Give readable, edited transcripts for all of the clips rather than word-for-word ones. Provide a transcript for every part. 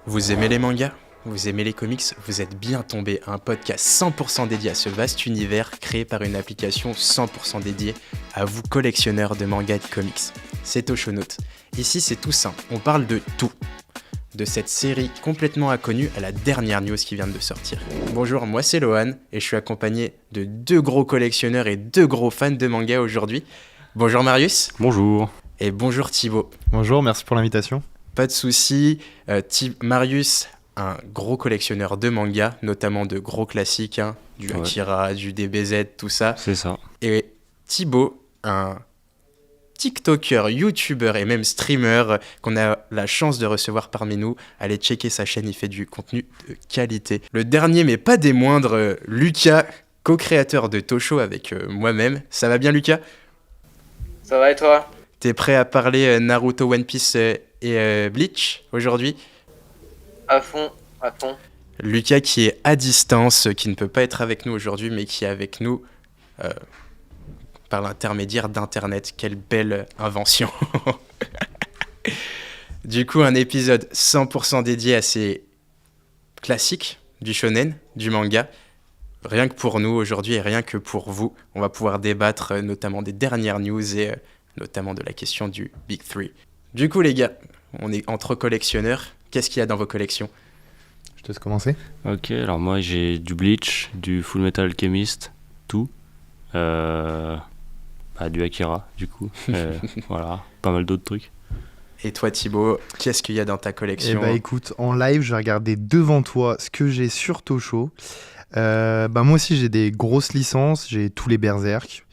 Vous aimez les mangas? Vous aimez les comics? Vous êtes bien tombé à un podcast 100% dédié à ce vaste univers créé par une application 100% dédiée à vous collectionneurs de mangas et de comics. C'est Toshonote. Ici c'est tout simple, on parle de tout. De cette série complètement inconnue à la dernière news qui vient de sortir. Bonjour, moi c'est Lohan et je suis accompagné de deux gros collectionneurs et deux gros fans de manga aujourd'hui. Bonjour Marius. Bonjour. Et bonjour Thibaut. Bonjour, merci pour l'invitation. Pas de soucis. Marius, un gros collectionneur de mangas, notamment de gros classiques, du Akira, du DBZ, tout ça. C'est ça. Et Thibaut, un TikToker, YouTuber et même streamer qu'on a la chance de recevoir parmi nous. Allez checker sa chaîne, il fait du contenu de qualité. Le dernier, mais pas des moindres, Lucas, co-créateur de Tosho avec moi-même. Ça va bien Lucas ? Ça va et toi ? T'es prêt à parler Naruto, One Piece et Bleach aujourd'hui ? À fond, à fond. Lucas qui est à distance, qui ne peut pas être avec nous aujourd'hui, mais qui est avec nous par l'intermédiaire d'Internet. Quelle belle invention. Du coup, un épisode 100% dédié à ces classiques du shonen, du manga. Rien que pour nous aujourd'hui et rien que pour vous. On va pouvoir débattre notamment des dernières news et notamment de la question du Big Three. Du coup, les gars, on est entre collectionneurs. Qu'est-ce qu'il y a dans vos collections ? Je te laisse commencer. Ok, alors moi j'ai du Bleach, du Full Metal Alchemist, tout. Du Akira, du coup. Voilà, pas mal d'autres trucs. Et toi Thibaut, qu'est-ce qu'il y a dans ta collection ? Écoute, en live, je vais regarder devant toi ce que j'ai sur Tosho. Moi aussi, j'ai des grosses licences, j'ai tous les Berserk.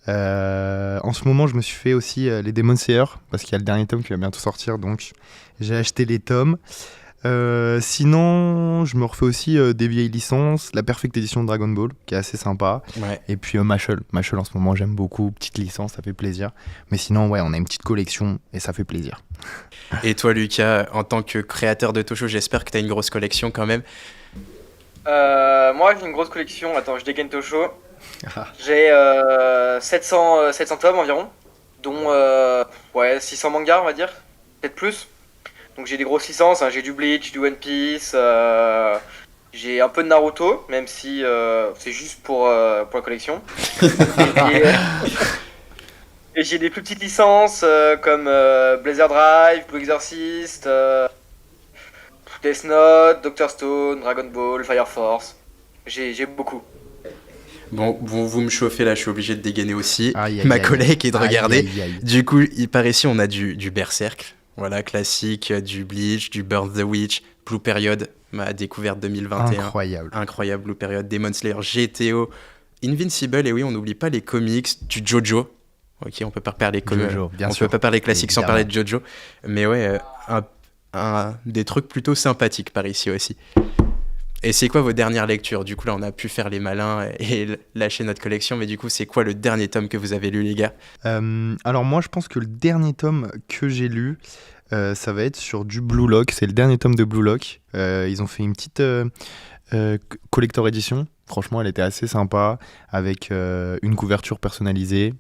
En ce moment, je me suis fait aussi les Demon Slayer, parce qu'il y a le dernier tome qui va bientôt sortir, donc j'ai acheté les tomes. Sinon, je me refais aussi des vieilles licences, la Perfect Edition de Dragon Ball, qui est assez sympa. Ouais. Et puis Mashle en ce moment, j'aime beaucoup, petite licence, ça fait plaisir. Mais sinon, ouais, on a une petite collection et ça fait plaisir. Et toi Lucas, en tant que créateur de Tosho, j'espère que tu as une grosse collection quand même. Moi j'ai une grosse collection, attends je dégaine Tosho. J'ai 700 tomes environ, dont 600 mangas on va dire, peut-être plus. Donc j'ai des grosses licences, j'ai du Bleach, du One Piece, j'ai un peu de Naruto, même si c'est juste pour la collection. Et j'ai des plus petites licences comme Blazer Drive, Blue Exorcist, Death Note, Dr Stone, Dragon Ball, Fire Force. J'ai beaucoup. Bon, vous me chauffez là, je suis obligé de dégainer aussi Aïe, ma collègue et de regarder. Aïe. Du coup, par ici, on a du Berserk, voilà, classique, du Bleach, du Burn the Witch, Blue Period, ma découverte 2021. Incroyable Blue Period, Demon Slayer, GTO, Invincible, et oui, on n'oublie pas les comics, du JoJo. Ok, on peut pas parler peut pas parler classique sans parler de JoJo, mais ouais, des trucs plutôt sympathiques par ici aussi. Et c'est quoi vos dernières lectures ? Du coup, là, on a pu faire les malins et lâcher notre collection, mais du coup, c'est quoi le dernier tome que vous avez lu, les gars ? Alors moi, je pense que le dernier tome que j'ai lu, ça va être sur du Blue Lock. C'est le dernier tome de Blue Lock. Ils ont fait une petite collector edition. Franchement, elle était assez sympa, avec une couverture personnalisée.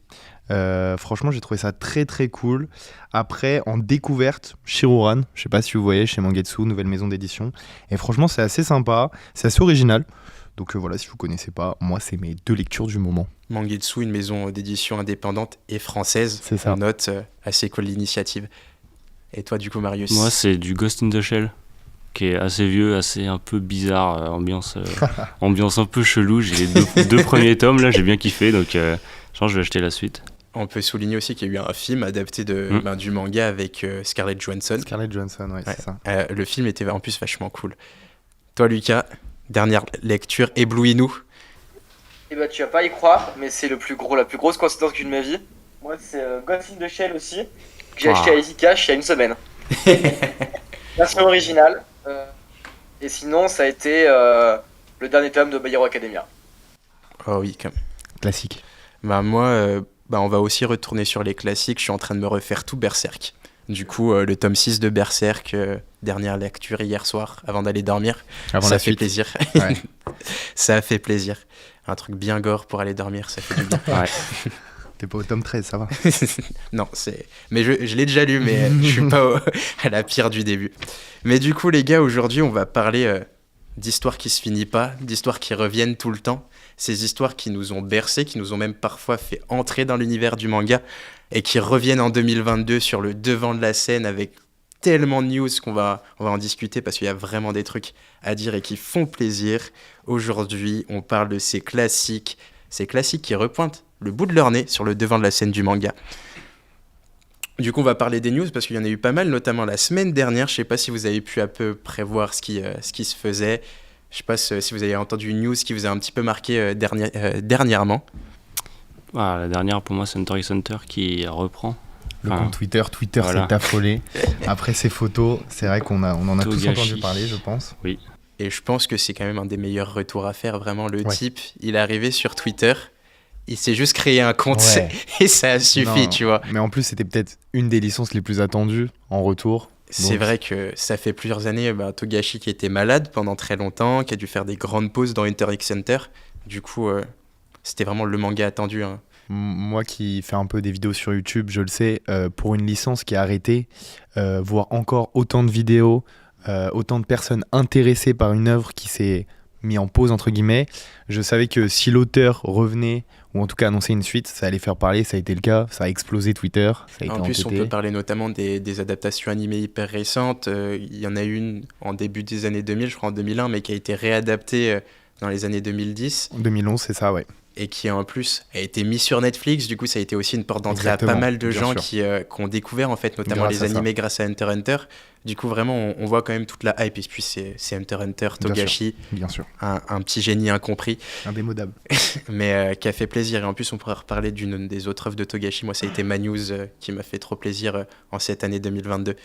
Franchement, j'ai trouvé ça très très cool. Après, en découverte, Shiruran, je sais pas si vous voyez, chez Mangetsu, nouvelle maison d'édition. Et franchement, c'est assez sympa, c'est assez original. Donc voilà, si vous connaissez pas, moi, c'est mes deux lectures du moment. Mangetsu, une maison d'édition indépendante et française. C'est ça. On note assez cool l'initiative. Et toi, du coup, Marius ? Moi, c'est du Ghost in the Shell, qui est assez vieux, assez un peu bizarre, ambiance un peu chelou. J'ai les deux premiers tomes, là, j'ai bien kiffé, donc je pense que je vais acheter la suite. On peut souligner aussi qu'il y a eu un film adapté du manga avec Scarlett Johansson. Scarlett Johansson, ouais. C'est ça. Le film était en plus vachement cool. Toi, Lucas, dernière lecture, éblouis-nous. Et tu vas pas y croire, mais c'est la plus grosse coïncidence que j'ai eu de ma vie. Moi, c'est Ghost in the Shell aussi, que j'ai acheté à Easy Cash il y a une semaine. Version originale. Et sinon, ça a été le dernier tome de My Hero Academia. Oh oui, quand même. Classique. Moi, on va aussi retourner sur les classiques. Je suis en train de me refaire tout Berserk. Du coup, le tome 6 de Berserk, dernière lecture hier soir, avant d'aller dormir. Ça fait plaisir. Ouais. Ça fait plaisir. Un truc bien gore pour aller dormir, ça fait du bien. Ouais. T'es pas au tome 13, ça va. Non, mais je l'ai déjà lu, mais je suis pas à la pire du début. Mais du coup, les gars, aujourd'hui, on va parler d'histoires qui se finissent pas, d'histoires qui reviennent tout le temps. Ces histoires qui nous ont bercés, qui nous ont même parfois fait entrer dans l'univers du manga et qui reviennent en 2022 sur le devant de la scène avec tellement de news qu'on va en discuter parce qu'il y a vraiment des trucs à dire et qui font plaisir. Aujourd'hui, on parle de ces classiques qui repointent le bout de leur nez sur le devant de la scène du manga. Du coup, on va parler des news parce qu'il y en a eu pas mal, notamment la semaine dernière. Je sais pas si vous avez pu à peu près voir ce qui se faisait. Je sais pas si vous avez entendu une news qui vous a un petit peu marqué dernièrement. La dernière, pour moi, c'est Hunter x Hunter qui reprend. Le compte Twitter voilà. S'est affolé. Après ces photos, c'est vrai qu'on en a tous entendu parler, je pense. Oui. Et je pense que c'est quand même un des meilleurs retours à faire. Vraiment, le type, il est arrivé sur Twitter, il s'est juste créé un compte et ça a suffi, tu vois. Mais en plus, c'était peut-être une des licences les plus attendues en retour. C'est vrai que ça fait plusieurs années, Togashi qui était malade pendant très longtemps, qui a dû faire des grandes pauses dans Hunter x Hunter. Du coup, c'était vraiment le manga attendu. Hein. Moi qui fais un peu des vidéos sur YouTube, je le sais, pour une licence qui est arrêtée, voir encore autant de vidéos, autant de personnes intéressées par une œuvre qui s'est mis en pause entre guillemets, je savais que si l'auteur revenait ou en tout cas annonçait une suite, ça allait faire parler, ça a été le cas, ça a explosé Twitter, ça a été en plus entêté. On peut parler notamment des adaptations animées hyper récentes, il y en a une en début des années 2000, je crois en 2001, mais qui a été réadaptée dans les années 2010. En 2011, c'est ça, ouais. Et qui en plus a été mis sur Netflix, du coup ça a été aussi une porte d'entrée à pas mal de gens qui ont découvert en fait notamment les animés grâce à Hunter x Hunter. Du coup vraiment on voit quand même toute la hype, et puis c'est Hunter x Hunter, Togashi, bien sûr. Un petit génie incompris. Indémodable. Mais qui a fait plaisir, et en plus on pourrait reparler d'une des autres œuvres de Togashi, moi ça a été ma news qui m'a fait trop plaisir en cette année 2022.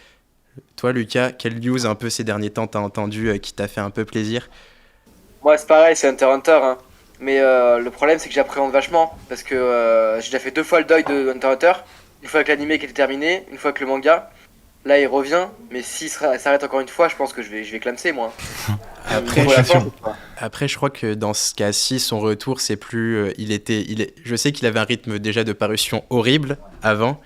Toi Lucas, quelle news un peu ces derniers temps t'as entendu qui t'a fait un peu plaisir? Moi c'est pareil, c'est Hunter x Hunter, hein. Mais le problème c'est que j'appréhende vachement parce que j'ai déjà fait 2 fois le deuil de Hunter x Hunter, une fois avec l'animé qui était terminé, une fois avec le manga. Là il revient, mais s'il s'arrête encore une fois, je pense que je vais clamser moi. Après je crois que dans ce cas-ci son retour c'est plus je sais qu'il avait un rythme déjà de parution horrible avant,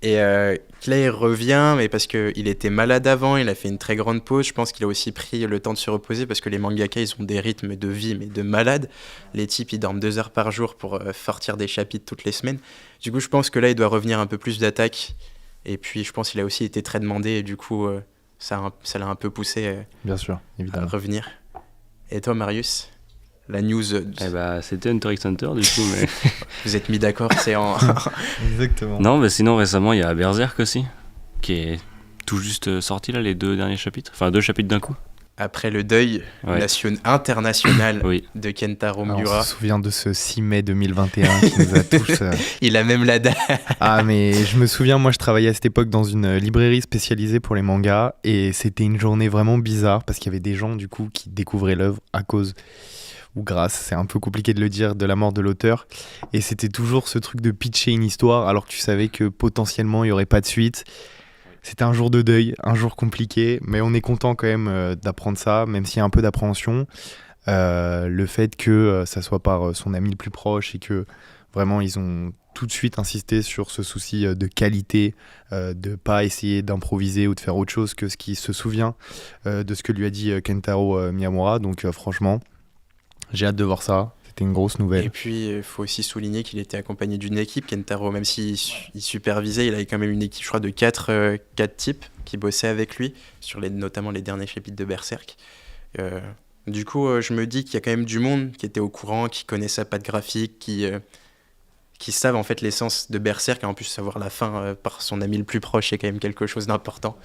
et là il revient, mais parce qu'il était malade avant, il a fait une très grande pause. Je pense qu'il a aussi pris le temps de se reposer parce que les mangaka ils ont des rythmes de vie mais de malade. Les types ils dorment 2 heures par jour pour sortir des chapitres toutes les semaines. Du coup je pense que là il doit revenir un peu plus d'attaque, et puis je pense qu'il a aussi été très demandé, et du coup ça l'a un peu poussé bien sûr, évidemment, à revenir. Et toi Marius, la news c'était Hunter x Hunter du coup, mais... Vous êtes mis d'accord, c'est en... Exactement. Non, mais sinon récemment il y a Berserk aussi, qui est tout juste sorti là, les 2 derniers chapitres, enfin 2 chapitres d'un coup. Après le deuil international de Kentaro Miura. On se souvient de ce 6 mai 2021 qui nous a tous... Il a même la date. Ah mais je me souviens, moi je travaillais à cette époque dans une librairie spécialisée pour les mangas, et c'était une journée vraiment bizarre parce qu'il y avait des gens du coup qui découvraient l'œuvre à cause... ou grâce, c'est un peu compliqué de le dire, de la mort de l'auteur. Et c'était toujours ce truc de pitcher une histoire alors que tu savais que potentiellement il n'y aurait pas de suite. C'était un jour de deuil, un jour compliqué, mais on est content quand même d'apprendre ça, même s'il y a un peu d'appréhension. Le fait que ça soit par son ami le plus proche, et que vraiment ils ont tout de suite insisté sur ce souci de qualité, de pas essayer d'improviser ou de faire autre chose que ce qui se souvient de ce que lui a dit Kentaro Miyamura. Donc franchement... j'ai hâte de voir ça, c'était une grosse nouvelle. Et puis, il faut aussi souligner qu'il était accompagné d'une équipe, Kentaro, même s'il supervisait, il avait quand même une équipe, je crois, de 4 types qui bossaient avec lui, sur notamment les derniers chapitres de Berserk. Du coup, je me dis qu'il y a quand même du monde qui était au courant, qui connaît sa patte graphique, qui savent en fait l'essence de Berserk, et en plus savoir la fin par son ami le plus proche, c'est quand même quelque chose d'important.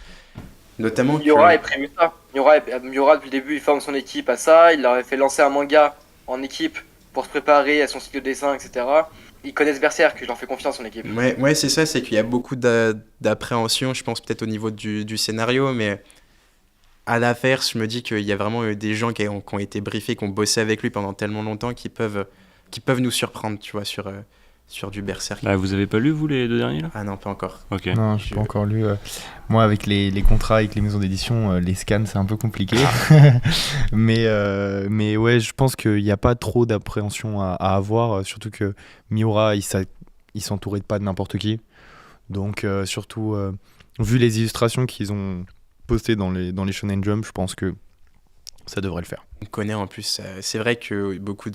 Notamment Miura est prévu ça. Miura, depuis le début, il forme son équipe à ça. Il leur avait fait lancer un manga en équipe pour se préparer à son style de dessin, etc. Ils connaissent Berserk, je leur fais confiance, son équipe. Ouais, c'est ça, c'est qu'il y a beaucoup d'appréhension, je pense peut-être au niveau du scénario, mais à l'inverse, je me dis qu'il y a vraiment des gens qui ont été briefés, qui ont bossé avec lui pendant tellement longtemps, qui peuvent nous surprendre, tu vois, sur du Berserk. Vous avez pas lu, vous, les 2 derniers là? Ah non, pas encore. Ok. Non, j'ai pas encore lu. Moi, avec les contrats avec les maisons d'édition, les scans, c'est un peu compliqué. mais ouais, je pense qu'il n'y a pas trop d'appréhension à avoir, surtout que Miura, il s'entourait pas de n'importe qui. Donc surtout, vu les illustrations qu'ils ont postées dans les Shonen Jump, je pense que ça devrait le faire. On connaît en plus, c'est vrai que beaucoup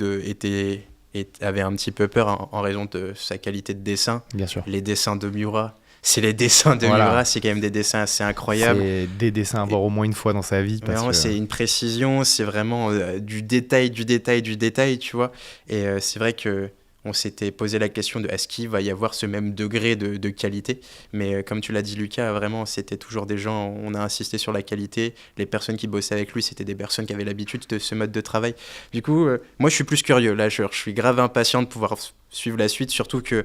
avaient un petit peu peur en raison de sa qualité de dessin. Bien sûr. Les dessins de Miura, c'est quand même des dessins assez incroyables. C'est des dessins à voir au moins une fois dans sa vie. Vraiment, c'est une précision, c'est vraiment du détail, tu vois. Et c'est vrai que on s'était posé la question de est-ce qu'il va y avoir ce même degré de qualité. Mais comme tu l'as dit, Lucas, vraiment, c'était toujours des gens, on a insisté sur la qualité. Les personnes qui bossaient avec lui, c'était des personnes qui avaient l'habitude de ce mode de travail. Du coup, moi, je suis plus curieux. Là, je suis grave impatient de pouvoir suivre la suite, surtout que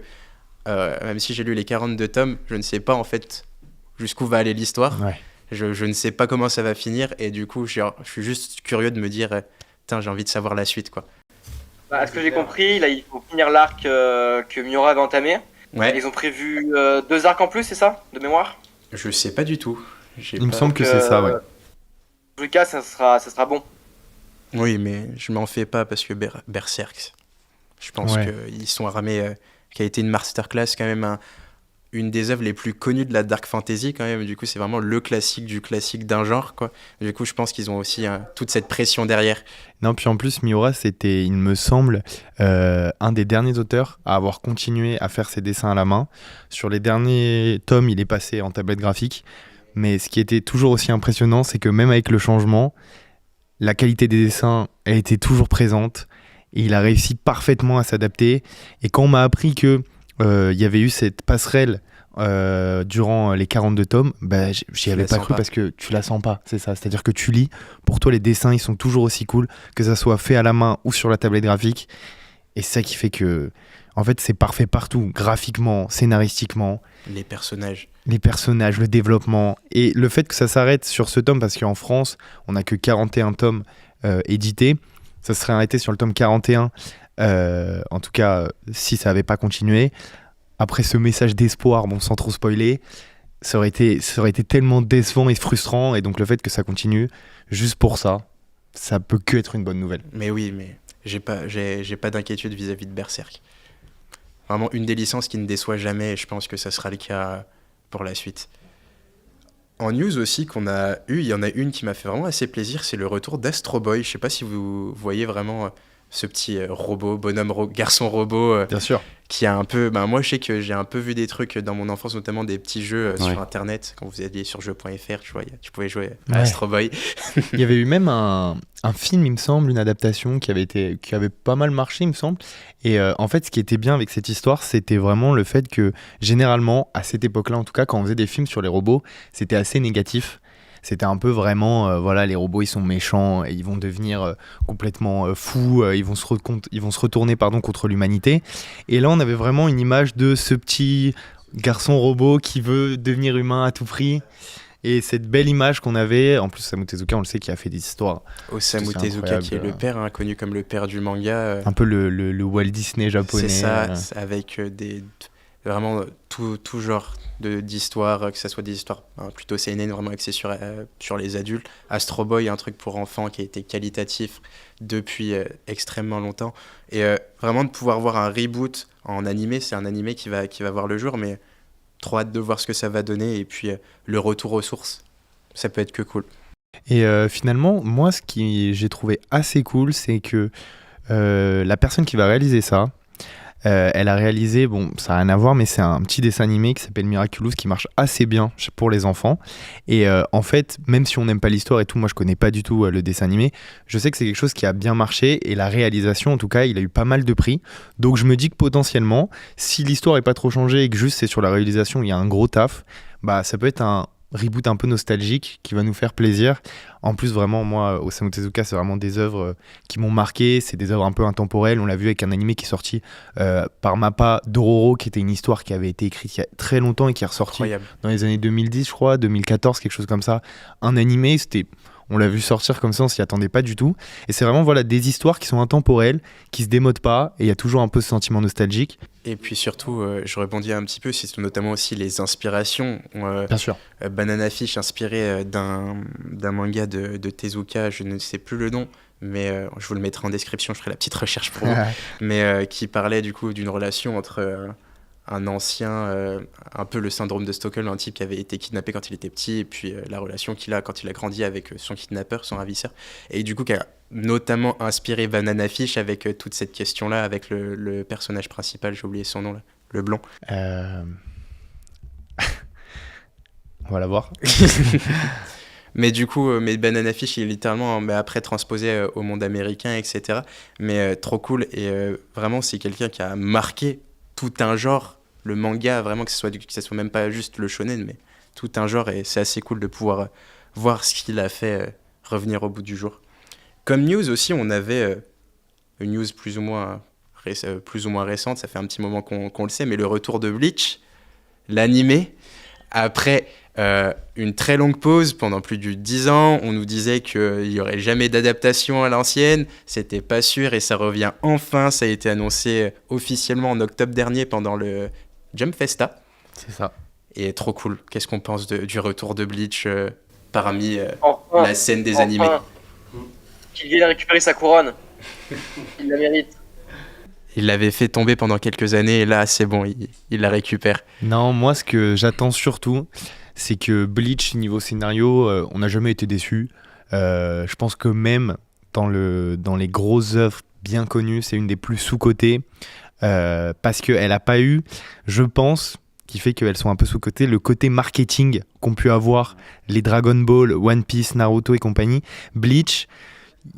même si j'ai lu les 42 tomes, je ne sais pas en fait jusqu'où va aller l'histoire. Ouais. Je ne sais pas comment ça va finir. Et du coup, je suis juste curieux de me dire, putain, j'ai envie de savoir la suite, quoi. À ce que j'ai compris, là, il faut finir l'arc que Miura avait entamé. Ouais. Ils ont prévu 2 arcs en plus, c'est ça, de mémoire? Je sais pas du tout. Il me semble que c'est ça, ouais. En tout cas, ça sera bon. Oui, mais je m'en fais pas parce que Berserk, je pense qu'ils sont ramés, qui a été une masterclass, quand même une des œuvres les plus connues de la dark fantasy, quand même. Du coup, c'est vraiment le classique du classique d'un genre, quoi. Du coup, je pense qu'ils ont aussi toute cette pression derrière. Non, puis en plus, Miura, c'était, il me semble, un des derniers auteurs à avoir continué à faire ses dessins à la main. Sur les derniers tomes, il est passé en tablette graphique. Mais ce qui était toujours aussi impressionnant, c'est que même avec le changement, la qualité des dessins, elle était toujours présente. Et il a réussi parfaitement à s'adapter. Et quand on m'a appris que il y avait eu cette passerelle durant les 42 tomes, bah, j'y avais pas cru parce que tu la sens pas, c'est ça. C'est-à-dire que tu lis, pour toi les dessins ils sont toujours aussi cool, que ça soit fait à la main ou sur la tablette graphique. Et c'est ça qui fait que, en fait, c'est parfait partout, graphiquement, scénaristiquement. Les personnages, le développement. Et le fait que ça s'arrête sur ce tome, parce qu'en France, on n'a que 41 tomes édités, ça serait arrêté sur le tome 41. En tout cas, si ça n'avait pas continué, après ce message d'espoir, bon, sans trop spoiler, ça aurait été tellement décevant et frustrant. Et donc le fait que ça continue, juste pour ça, ça peut que être une bonne nouvelle. Mais oui, mais j'ai pas d'inquiétude vis-à-vis de Berserk. Vraiment une des licences qui ne déçoit jamais, et je pense que ça sera le cas pour la suite. En news aussi qu'on a eu, il y en a une qui m'a fait vraiment assez plaisir, c'est le retour d'Astro Boy. Je sais pas si vous voyez vraiment ce petit robot, garçon robot, bien sûr, qui a un peu, moi je sais que j'ai un peu vu des trucs dans mon enfance, notamment des petits jeux sur internet, quand vous alliez sur jeux.fr, tu pouvais jouer à Astro Boy. Il y avait eu même un film, il me semble, une adaptation qui avait pas mal marché, il me semble. Et en fait, ce qui était bien avec cette histoire, c'était vraiment le fait que généralement, à cette époque-là, en tout cas, quand on faisait des films sur les robots, c'était assez négatif. C'était un peu vraiment, voilà, les robots ils sont méchants, et ils vont devenir complètement fous, ils vont se retourner contre l'humanité. Et là on avait vraiment une image de ce petit garçon robot qui veut devenir humain à tout prix. Et cette belle image qu'on avait, en plus Osamu Tezuka on le sait qui a fait des histoires. Osamu Tezuka qui est le père, connu comme le père du manga. Un peu le Walt Disney japonais. C'est ça, avec vraiment tout genre d'histoires, que ce soit des histoires plutôt seinen, vraiment axées sur les adultes. Astro Boy, un truc pour enfants qui a été qualitatif depuis extrêmement longtemps. Et vraiment de pouvoir voir un reboot en animé, c'est un animé qui va voir le jour, mais trop hâte de voir ce que ça va donner. Et puis le retour aux sources, ça peut être que cool. Et finalement, moi, ce que j'ai trouvé assez cool, c'est que la personne qui va réaliser ça, elle a réalisé, bon, ça n'a rien à voir, mais c'est un petit dessin animé qui s'appelle Miraculous qui marche assez bien pour les enfants. Et en fait, même si on n'aime pas l'histoire et tout, moi je connais pas du tout le dessin animé, je sais que c'est quelque chose qui a bien marché et la réalisation, en tout cas, il a eu pas mal de prix. Donc je me dis que potentiellement, si l'histoire est pas trop changée et que juste c'est sur la réalisation, il y a un gros taf, bah ça peut être un reboot un peu nostalgique qui va nous faire plaisir. En plus, vraiment, moi, Osamu Tezuka, c'est vraiment des œuvres qui m'ont marqué. C'est des œuvres un peu intemporelles. On l'a vu avec un animé qui est sorti par Mappa, Dororo, qui était une histoire qui avait été écrite il y a très longtemps et qui est ressorti dans les années 2010, je crois, 2014, quelque chose comme ça. Un animé, on l'a vu sortir comme ça, on s'y attendait pas du tout. Et c'est vraiment des histoires qui sont intemporelles, qui se démodent pas, et il y a toujours un peu ce sentiment nostalgique. Et puis surtout, je rebondis un petit peu, c'est notamment aussi les inspirations. Bien sûr. Banana Fish, inspiré d'un manga de Tezuka, je ne sais plus le nom, mais je vous le mettrai en description, je ferai la petite recherche pour vous. Mais qui parlait du coup d'une relation entre un ancien, un peu le syndrome de Stockholm, un type qui avait été kidnappé quand il était petit, et puis la relation qu'il a quand il a grandi avec son kidnappeur, son ravisseur, et du coup qui a notamment inspiré Banana Fish avec toute cette question-là, avec le personnage principal, j'ai oublié son nom là, le blond. On va la voir. Mais du coup, mais Banana Fish, il est littéralement après transposé au monde américain, etc. Mais trop cool, et vraiment c'est quelqu'un qui a marqué tout un genre, le manga, vraiment que ce soit même pas juste le shonen, mais tout un genre, et c'est assez cool de pouvoir voir ce qu'il a fait revenir au bout du jour. Comme news aussi, on avait une news plus ou moins récente, ça fait un petit moment qu'on le sait, mais le retour de Bleach, l'animé, après une très longue pause pendant plus de 10 ans, on nous disait qu'il n'y aurait jamais d'adaptation à l'ancienne, c'était pas sûr, et ça revient enfin, ça a été annoncé officiellement en octobre dernier pendant le Jump Festa. C'est ça. Et trop cool. Qu'est-ce qu'on pense du retour de Bleach parmi la scène des animés? Qu'il vienne récupérer sa couronne. Il la mérite. Il l'avait fait tomber pendant quelques années, et là c'est bon, il la récupère. Non, moi ce que j'attends surtout, c'est que Bleach, niveau scénario, on n'a jamais été déçus. Je pense que même dans les grosses œuvres bien connues, c'est une des plus sous-cotées. Parce qu'elle n'a pas eu, je pense, qui fait qu'elles sont un peu sous-cotées, le côté marketing qu'ont pu avoir les Dragon Ball, One Piece, Naruto et compagnie. Bleach,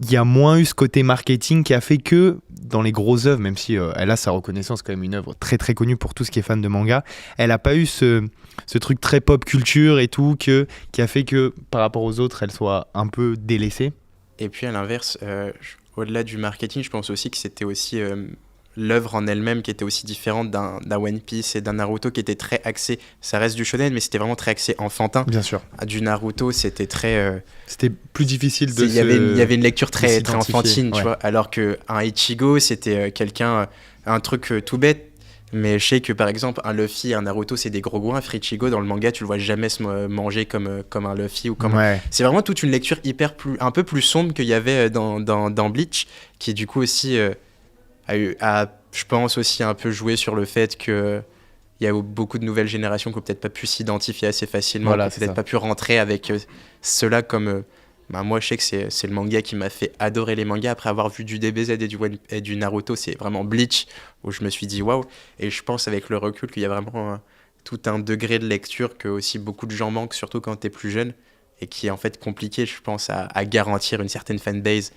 il y a moins eu ce côté marketing qui a fait que dans les grosses œuvres, même si elle a sa reconnaissance, quand même une œuvre très très connue pour tout ce qui est fan de manga, elle n'a pas eu ce truc très pop culture et tout qui a fait que par rapport aux autres, elle soit un peu délaissée. Et puis à l'inverse, au-delà du marketing, je pense aussi que c'était aussi l'œuvre en elle-même qui était aussi différente d'un One Piece et d'un Naruto qui était très axé, ça reste du shonen, mais c'était vraiment très axé enfantin. Bien sûr. Du Naruto, c'était très... c'était plus difficile de il y avait une lecture très enfantine, ouais. Tu vois, alors qu'un Ichigo, c'était quelqu'un, un truc tout bête, mais je sais que par exemple, un Luffy, un Naruto, c'est des gros goinfres. Ichigo, dans le manga, tu le vois jamais se manger comme un Luffy ou comme C'est vraiment toute une lecture un peu plus sombre qu'il y avait dans Bleach, qui du coup aussi... je pense aussi un peu jouer sur le fait qu'il y a beaucoup de nouvelles générations qui n'ont peut-être pas pu s'identifier assez facilement, qui n'ont peut-être pas pu rentrer avec cela comme... moi, je sais que c'est le manga qui m'a fait adorer les mangas. Après avoir vu du DBZ et du Naruto, c'est vraiment Bleach, où je me suis dit waouh. Et je pense avec le recul qu'il y a vraiment tout un degré de lecture que aussi beaucoup de gens manquent, surtout quand tu es plus jeune, et qui est en fait compliqué, je pense, à garantir une certaine fanbase,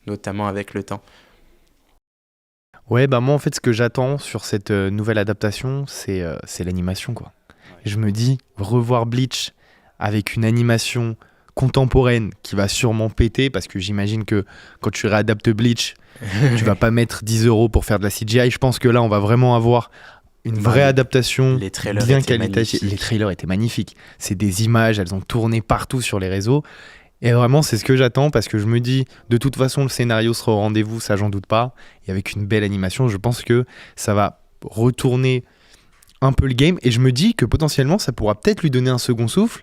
notamment avec le temps. Ouais, moi en fait ce que j'attends sur cette nouvelle adaptation, c'est l'animation quoi. Ouais. Je me dis, revoir Bleach avec une animation contemporaine qui va sûrement péter, parce que j'imagine que quand tu réadaptes Bleach, tu vas pas mettre 10 € pour faire de la CGI. Je pense que là on va vraiment avoir une vraie adaptation bien qualitative. Les trailers étaient magnifiques. C'est des images, elles ont tourné partout sur les réseaux. Et vraiment, c'est ce que j'attends, parce que je me dis, de toute façon, le scénario sera au rendez-vous, ça j'en doute pas. Et avec une belle animation, je pense que ça va retourner un peu le game. Et je me dis que potentiellement, ça pourra peut-être lui donner un second souffle.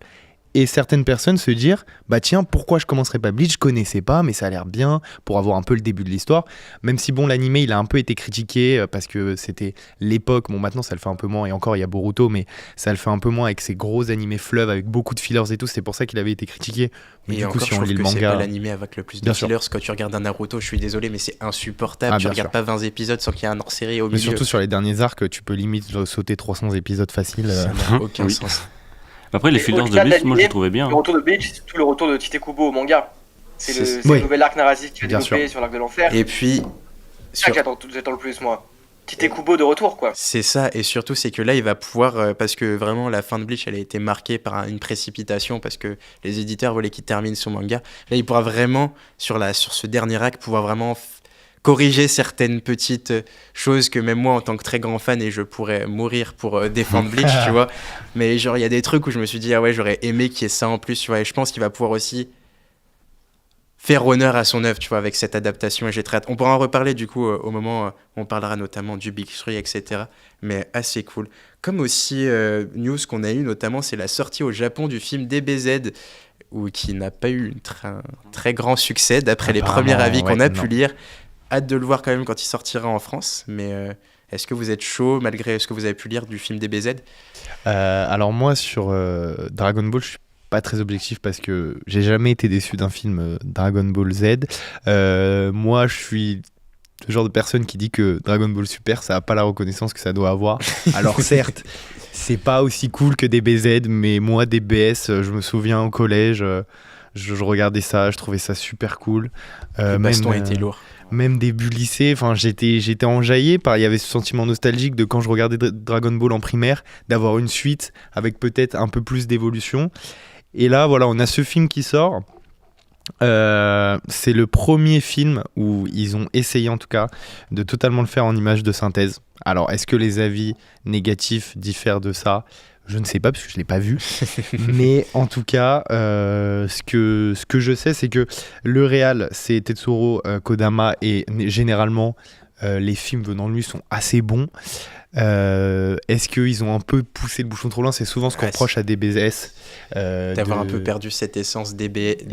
Et certaines personnes se dire, tiens, pourquoi je commencerais pas Bleach? Je connaissais pas, mais ça a l'air bien pour avoir un peu le début de l'histoire. Même si l'animé, il a un peu été critiqué parce que c'était l'époque. Bon, maintenant, ça le fait un peu moins. Et encore, il y a Boruto, mais ça le fait un peu moins avec ces gros animés fleuves avec beaucoup de fillers et tout. C'est pour ça qu'il avait été critiqué. Mais et du coup, si on lit le manga, c'est pas l'animé avec le plus de fillers. Quand tu regardes un Naruto, je suis désolé, mais c'est insupportable. Tu regardes pas 20 épisodes sans qu'il y ait un hors-série au milieu. Mais surtout sur les derniers arcs, tu peux limite sauter 300 épisodes faciles. Ça n'a aucun sens. Après, les fillers de Bleach, moi je les trouvais bien. Le retour de Bleach, c'est tout le retour de Tite Kubo au manga. C'est le nouvel arc narratif qui va développer sur l'arc de l'enfer. Et puis. C'est ça que j'attends le plus, moi. Tite Kubo de retour, quoi. C'est ça, et surtout, c'est que là, il va pouvoir. Parce que vraiment, la fin de Bleach, elle a été marquée par une précipitation, parce que les éditeurs voulaient qu'il termine son manga. Là, il pourra vraiment, sur ce dernier arc, pouvoir vraiment corriger certaines petites choses que même moi en tant que très grand fan, et je pourrais mourir pour défendre Bleach, tu vois, mais genre il y a des trucs où je me suis dit ah ouais, j'aurais aimé qu'il y ait ça en plus, tu vois, et je pense qu'il va pouvoir aussi faire honneur à son œuvre, tu vois, avec cette adaptation, et j'ai très hâte. On pourra en reparler du coup au moment où on parlera notamment du Big 3, etc., mais assez cool. Comme aussi news qu'on a eu notamment, c'est la sortie au Japon du film DBZ, qui n'a pas eu un très grand succès d'après les premiers avis qu'on a pu lire. Hâte de le voir quand même quand il sortira en France, mais Est-ce que vous êtes chaud malgré ce que vous avez pu lire du film DBZ? Alors moi sur Dragon Ball, je suis pas très objectif parce que j'ai jamais été déçu d'un film Dragon Ball Z. Moi, je suis le genre de personne qui dit que Dragon Ball Super, ça a pas la reconnaissance que ça doit avoir. Alors certes, c'est pas aussi cool que DBZ, mais moi DBS, je me souviens au collège, je regardais ça, je trouvais ça super cool. Le baston était lourd. Même début lycée, enfin j'étais enjaillé par, il y avait ce sentiment nostalgique de quand je regardais Dragon Ball en primaire, d'avoir une suite avec peut-être un peu plus d'évolution. Et là, voilà, on a ce film qui sort. C'est le premier film où ils ont essayé, en tout cas, de totalement le faire en image de synthèse. Alors, est-ce que les avis négatifs diffèrent de ça ? Je ne sais pas, parce que je ne l'ai pas vu. Mais en tout cas, ce que je sais, c'est que le réal, c'est Tetsuro Kodama, et généralement, les films venant de lui sont assez bons. Est-ce qu'ils ont un peu poussé le bouchon trop loin? C'est souvent ce qu'on reproche à DBS. D'avoir un peu perdu cette essence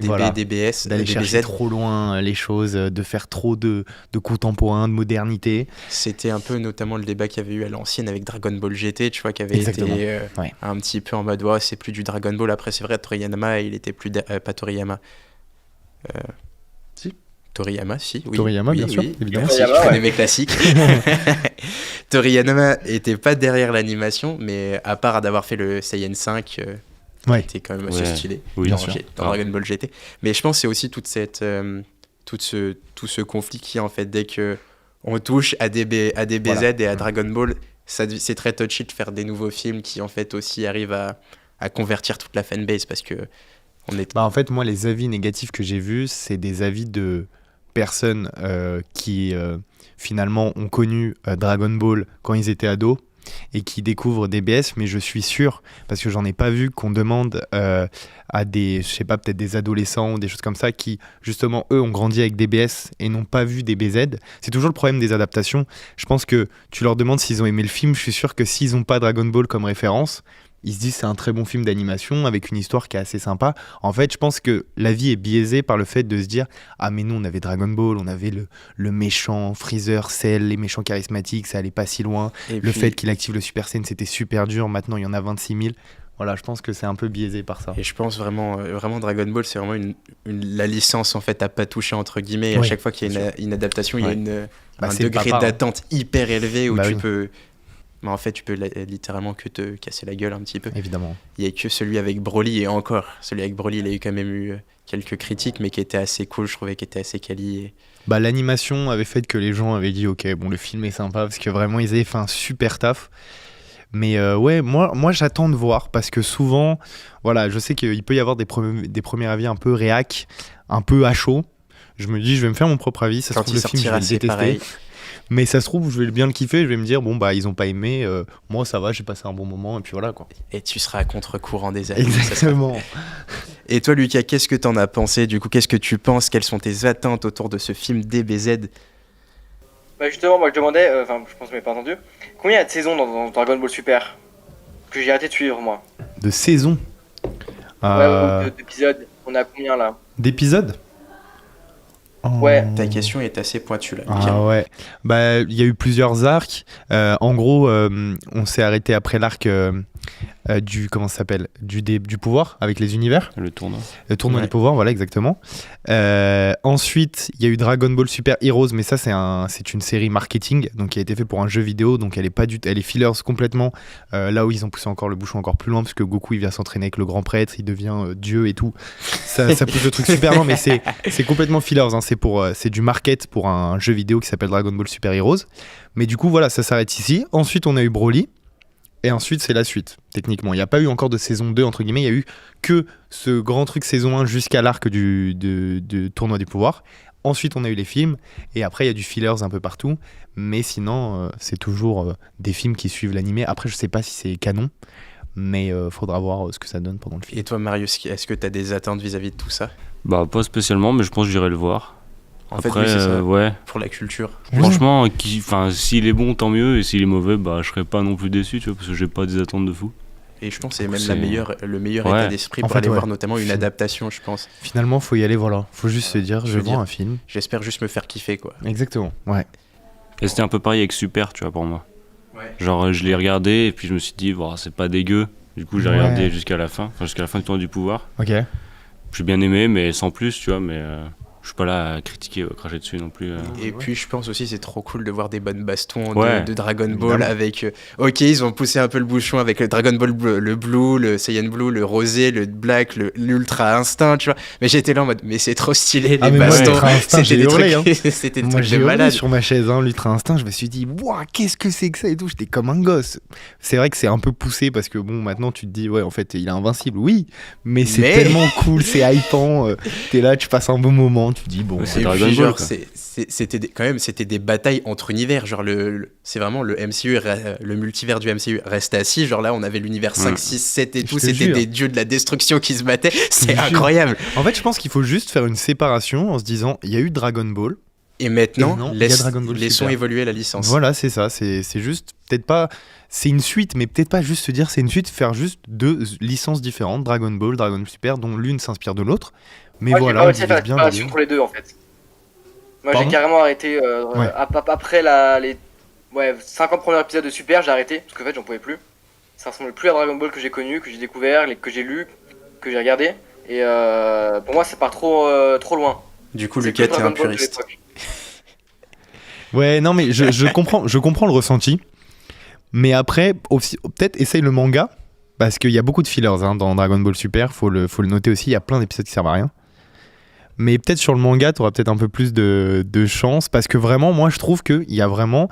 voilà, DBS, d'aller DBZ. Chercher trop loin les choses, de faire trop de contemporain, de modernité. C'était un peu notamment le débat qu'il y avait eu à l'ancienne avec Dragon Ball GT, tu vois, qui avait Exactement. été un petit peu en mode ouais, c'est plus du Dragon Ball. Après, c'est vrai, Toriyama, il était plus. Pas Toriyama. Si. Toriyama, si. Oui. Toriyama, oui, bien sûr, oui, évidemment. Merci, je connais mes classiques. Toriyama était pas derrière l'animation, mais à part d'avoir fait le Saiyan 5, était quand même assez stylé dans Dragon Ball GT. Mais je pense que c'est aussi toute cette, tout ce conflit qui, en fait, dès qu'on touche à DBZ et à Dragon Ball, c'est très touchy de faire des nouveaux films qui, en fait, aussi arrivent à convertir toute la fanbase parce que en fait, moi, les avis négatifs que j'ai vus, c'est des avis de personnes qui finalement ont connu Dragon Ball quand ils étaient ados et qui découvrent DBS, mais je suis sûr, parce que j'en ai pas vu, qu'on demande à des, je sais pas, peut-être des adolescents ou des choses comme ça qui, justement, eux ont grandi avec DBS et n'ont pas vu DBZ. C'est toujours le problème des adaptations. Je pense que tu leur demandes s'ils ont aimé le film, je suis sûr que s'ils n'ont pas Dragon Ball comme référence, ils se disent c'est un très bon film d'animation avec une histoire qui est assez sympa. En fait, je pense que la vie est biaisée par le fait de se dire ah mais nous on avait Dragon Ball, on avait le méchant Freezer, Cell, les méchants charismatiques, ça allait pas si loin. Et le fait qu'il active le Super Saiyan, c'était super dur. Maintenant il y en a 26 000. Voilà, je pense que c'est un peu biaisé par ça. Et je pense vraiment Dragon Ball, c'est vraiment la licence en fait à pas toucher entre guillemets. Et à chaque fois qu'il y a une adaptation, il y a un degré d'attente hyper élevé où tu peux. Mais en fait, tu peux littéralement que te casser la gueule un petit peu. Évidemment. Il n'y a que celui avec Broly, et encore, celui avec Broly, il a eu quand même eu quelques critiques, mais qui était assez cool, je trouvais, qui était assez quali. Et... l'animation avait fait que les gens avaient dit, ok, bon, le film est sympa, parce que vraiment, ils avaient fait un super taf. Mais moi j'attends de voir, parce que souvent, voilà, je sais qu'il peut y avoir des premiers avis un peu réac, un peu à chaud. Je me dis, je vais me faire mon propre avis, ça se trouve, le film, je vais le détester. Pareil. Mais ça se trouve, je vais bien le kiffer, je vais me dire, bon, ils ont pas aimé, moi ça va, j'ai passé un bon moment, et puis voilà quoi. Et tu seras à contre-courant des avis. Exactement. Et toi, Lucas, qu'est-ce que t'en as pensé? Du coup, qu'est-ce que tu penses? Quelles sont tes attentes autour de ce film DBZ? Justement, moi je demandais, je pense que vous m'avez pas entendu, combien il y a de saisons dans Dragon Ball Super? Que j'ai arrêté de suivre, moi. De saisons? D'épisodes. On a combien là? D'épisodes? Ouais. Ta question est assez pointue là. Ah ouais. Il y a eu plusieurs arcs. En gros, on s'est arrêté après l'arc du comment ça s'appelle, du pouvoir avec les univers. Le tournoi. Le tournoi des pouvoirs, voilà exactement. Ensuite, il y a eu Dragon Ball Super Heroes, mais ça c'est une série marketing, donc qui a été fait pour un jeu vidéo, donc elle est fillers complètement. Là où ils ont poussé encore le bouchon encore plus loin, parce que Goku il vient s'entraîner avec le grand prêtre, il devient Dieu et tout. Ça pousse le truc super loin, mais c'est complètement fillers. Hein. C'est du market pour un jeu vidéo qui s'appelle Dragon Ball Super Heroes. Mais du coup voilà, ça s'arrête ici. Ensuite on a eu Broly. Et ensuite, c'est la suite, techniquement. Il n'y a pas eu encore de saison 2, entre guillemets. Il n'y a eu que ce grand truc saison 1 jusqu'à l'arc du tournoi du pouvoir. Ensuite, on a eu les films. Et après, il y a du fillers un peu partout. Mais sinon, c'est toujours des films qui suivent l'animé. Après, je ne sais pas si c'est canon. Mais faudra voir ce que ça donne pendant le film. Et toi, Marius, est-ce que tu as des attentes vis-à-vis de tout ça? Pas spécialement, mais je pense que j'irai le voir. Après, oui, c'est ça. Ouais. Pour la culture. Franchement, s'il est bon, tant mieux. Et s'il est mauvais, je serai pas non plus déçu, tu vois, parce que j'ai pas des attentes de fou. Et je pense que c'est même le meilleur état d'esprit pour aller voir notamment une adaptation, je pense. Finalement, faut y aller, voilà. Faut juste se dire, je vais voir un film. J'espère juste me faire kiffer, quoi. Exactement, ouais. Et c'était un peu pareil avec Super, tu vois, pour moi. Ouais. Genre, je l'ai regardé et puis je me suis dit, bon, c'est pas dégueu. Du coup, j'ai regardé jusqu'à la fin du Tournoi du Pouvoir. Ok. J'ai bien aimé, mais sans plus, tu vois, mais je suis pas là à critiquer, cracher dessus non plus. Et puis je pense aussi c'est trop cool de voir des bonnes bastons de Dragon Ball Évidemment. avec... ok, ils ont poussé un peu le bouchon avec le Dragon Ball bleu, le Blue, le Saiyan Blue, le Rosé, le Black, l'Ultra Instinct, tu vois. Mais j'étais là en mode, mais c'est trop stylé les mais bastons. L'Ultra Instinct, C'était j'ai des hurlé, trucs, c'était des Moi, trucs j'ai de hurlé malade. sur ma chaise, l'Ultra Instinct, je me suis dit, waouh, qu'est-ce que c'est que ça et tout, j'étais comme un gosse. C'est vrai que c'est un peu poussé parce que bon, maintenant tu te dis, ouais, en fait, il est invincible, oui, mais c'est tellement cool, c'est hypant, t'es là, tu passes un bon moment, tu te dis, bon, c'est Et Dragon puis, Ball, genre, quoi. c'était des batailles entre univers. Genre, c'est vraiment le MCU, le multivers du MCU reste assis. Genre là, on avait l'univers 5, 6, 7 et tout. te C'était jure. des dieux de la destruction qui se battaient. C'est jure. incroyable. En fait, je pense qu'il faut juste faire une séparation en se disant, il y a eu Dragon Ball. Et maintenant, Et non, il y a Dragon Ball laissons Super. évoluer la licence. Voilà, c'est ça. C'est juste, peut-être pas. C'est une suite, mais peut-être pas juste se dire c'est une suite, faire juste 2 licences différentes, Dragon Ball, Dragon Ball Super, dont l'une s'inspire de l'autre. Mais Moi, voilà, j'ai on pas réussi à faire divise la bien les séparation deux. entre les deux en fait. Moi Pardon j'ai carrément arrêté Ouais. après les 50 premiers épisodes de Super, j'ai arrêté parce qu'en fait j'en pouvais plus. Ça ressemblait plus à Dragon Ball que j'ai connu, que j'ai découvert, que j'ai lu, que j'ai regardé. Et pour moi c'est pas trop loin. Du coup, C'est Lucas, que t'es un Dragon Ball de puriste. l'époque. Ouais, non, mais je comprends le ressenti. Mais après, aussi, peut-être essaye le manga. Parce qu'il y a beaucoup de fillers dans Dragon Ball Super, faut le noter aussi. Il y a plein d'épisodes qui servent à rien. Mais peut-être sur le manga, tu auras peut-être un peu plus de chance. Parce que vraiment, moi, je trouve qu'il y a vraiment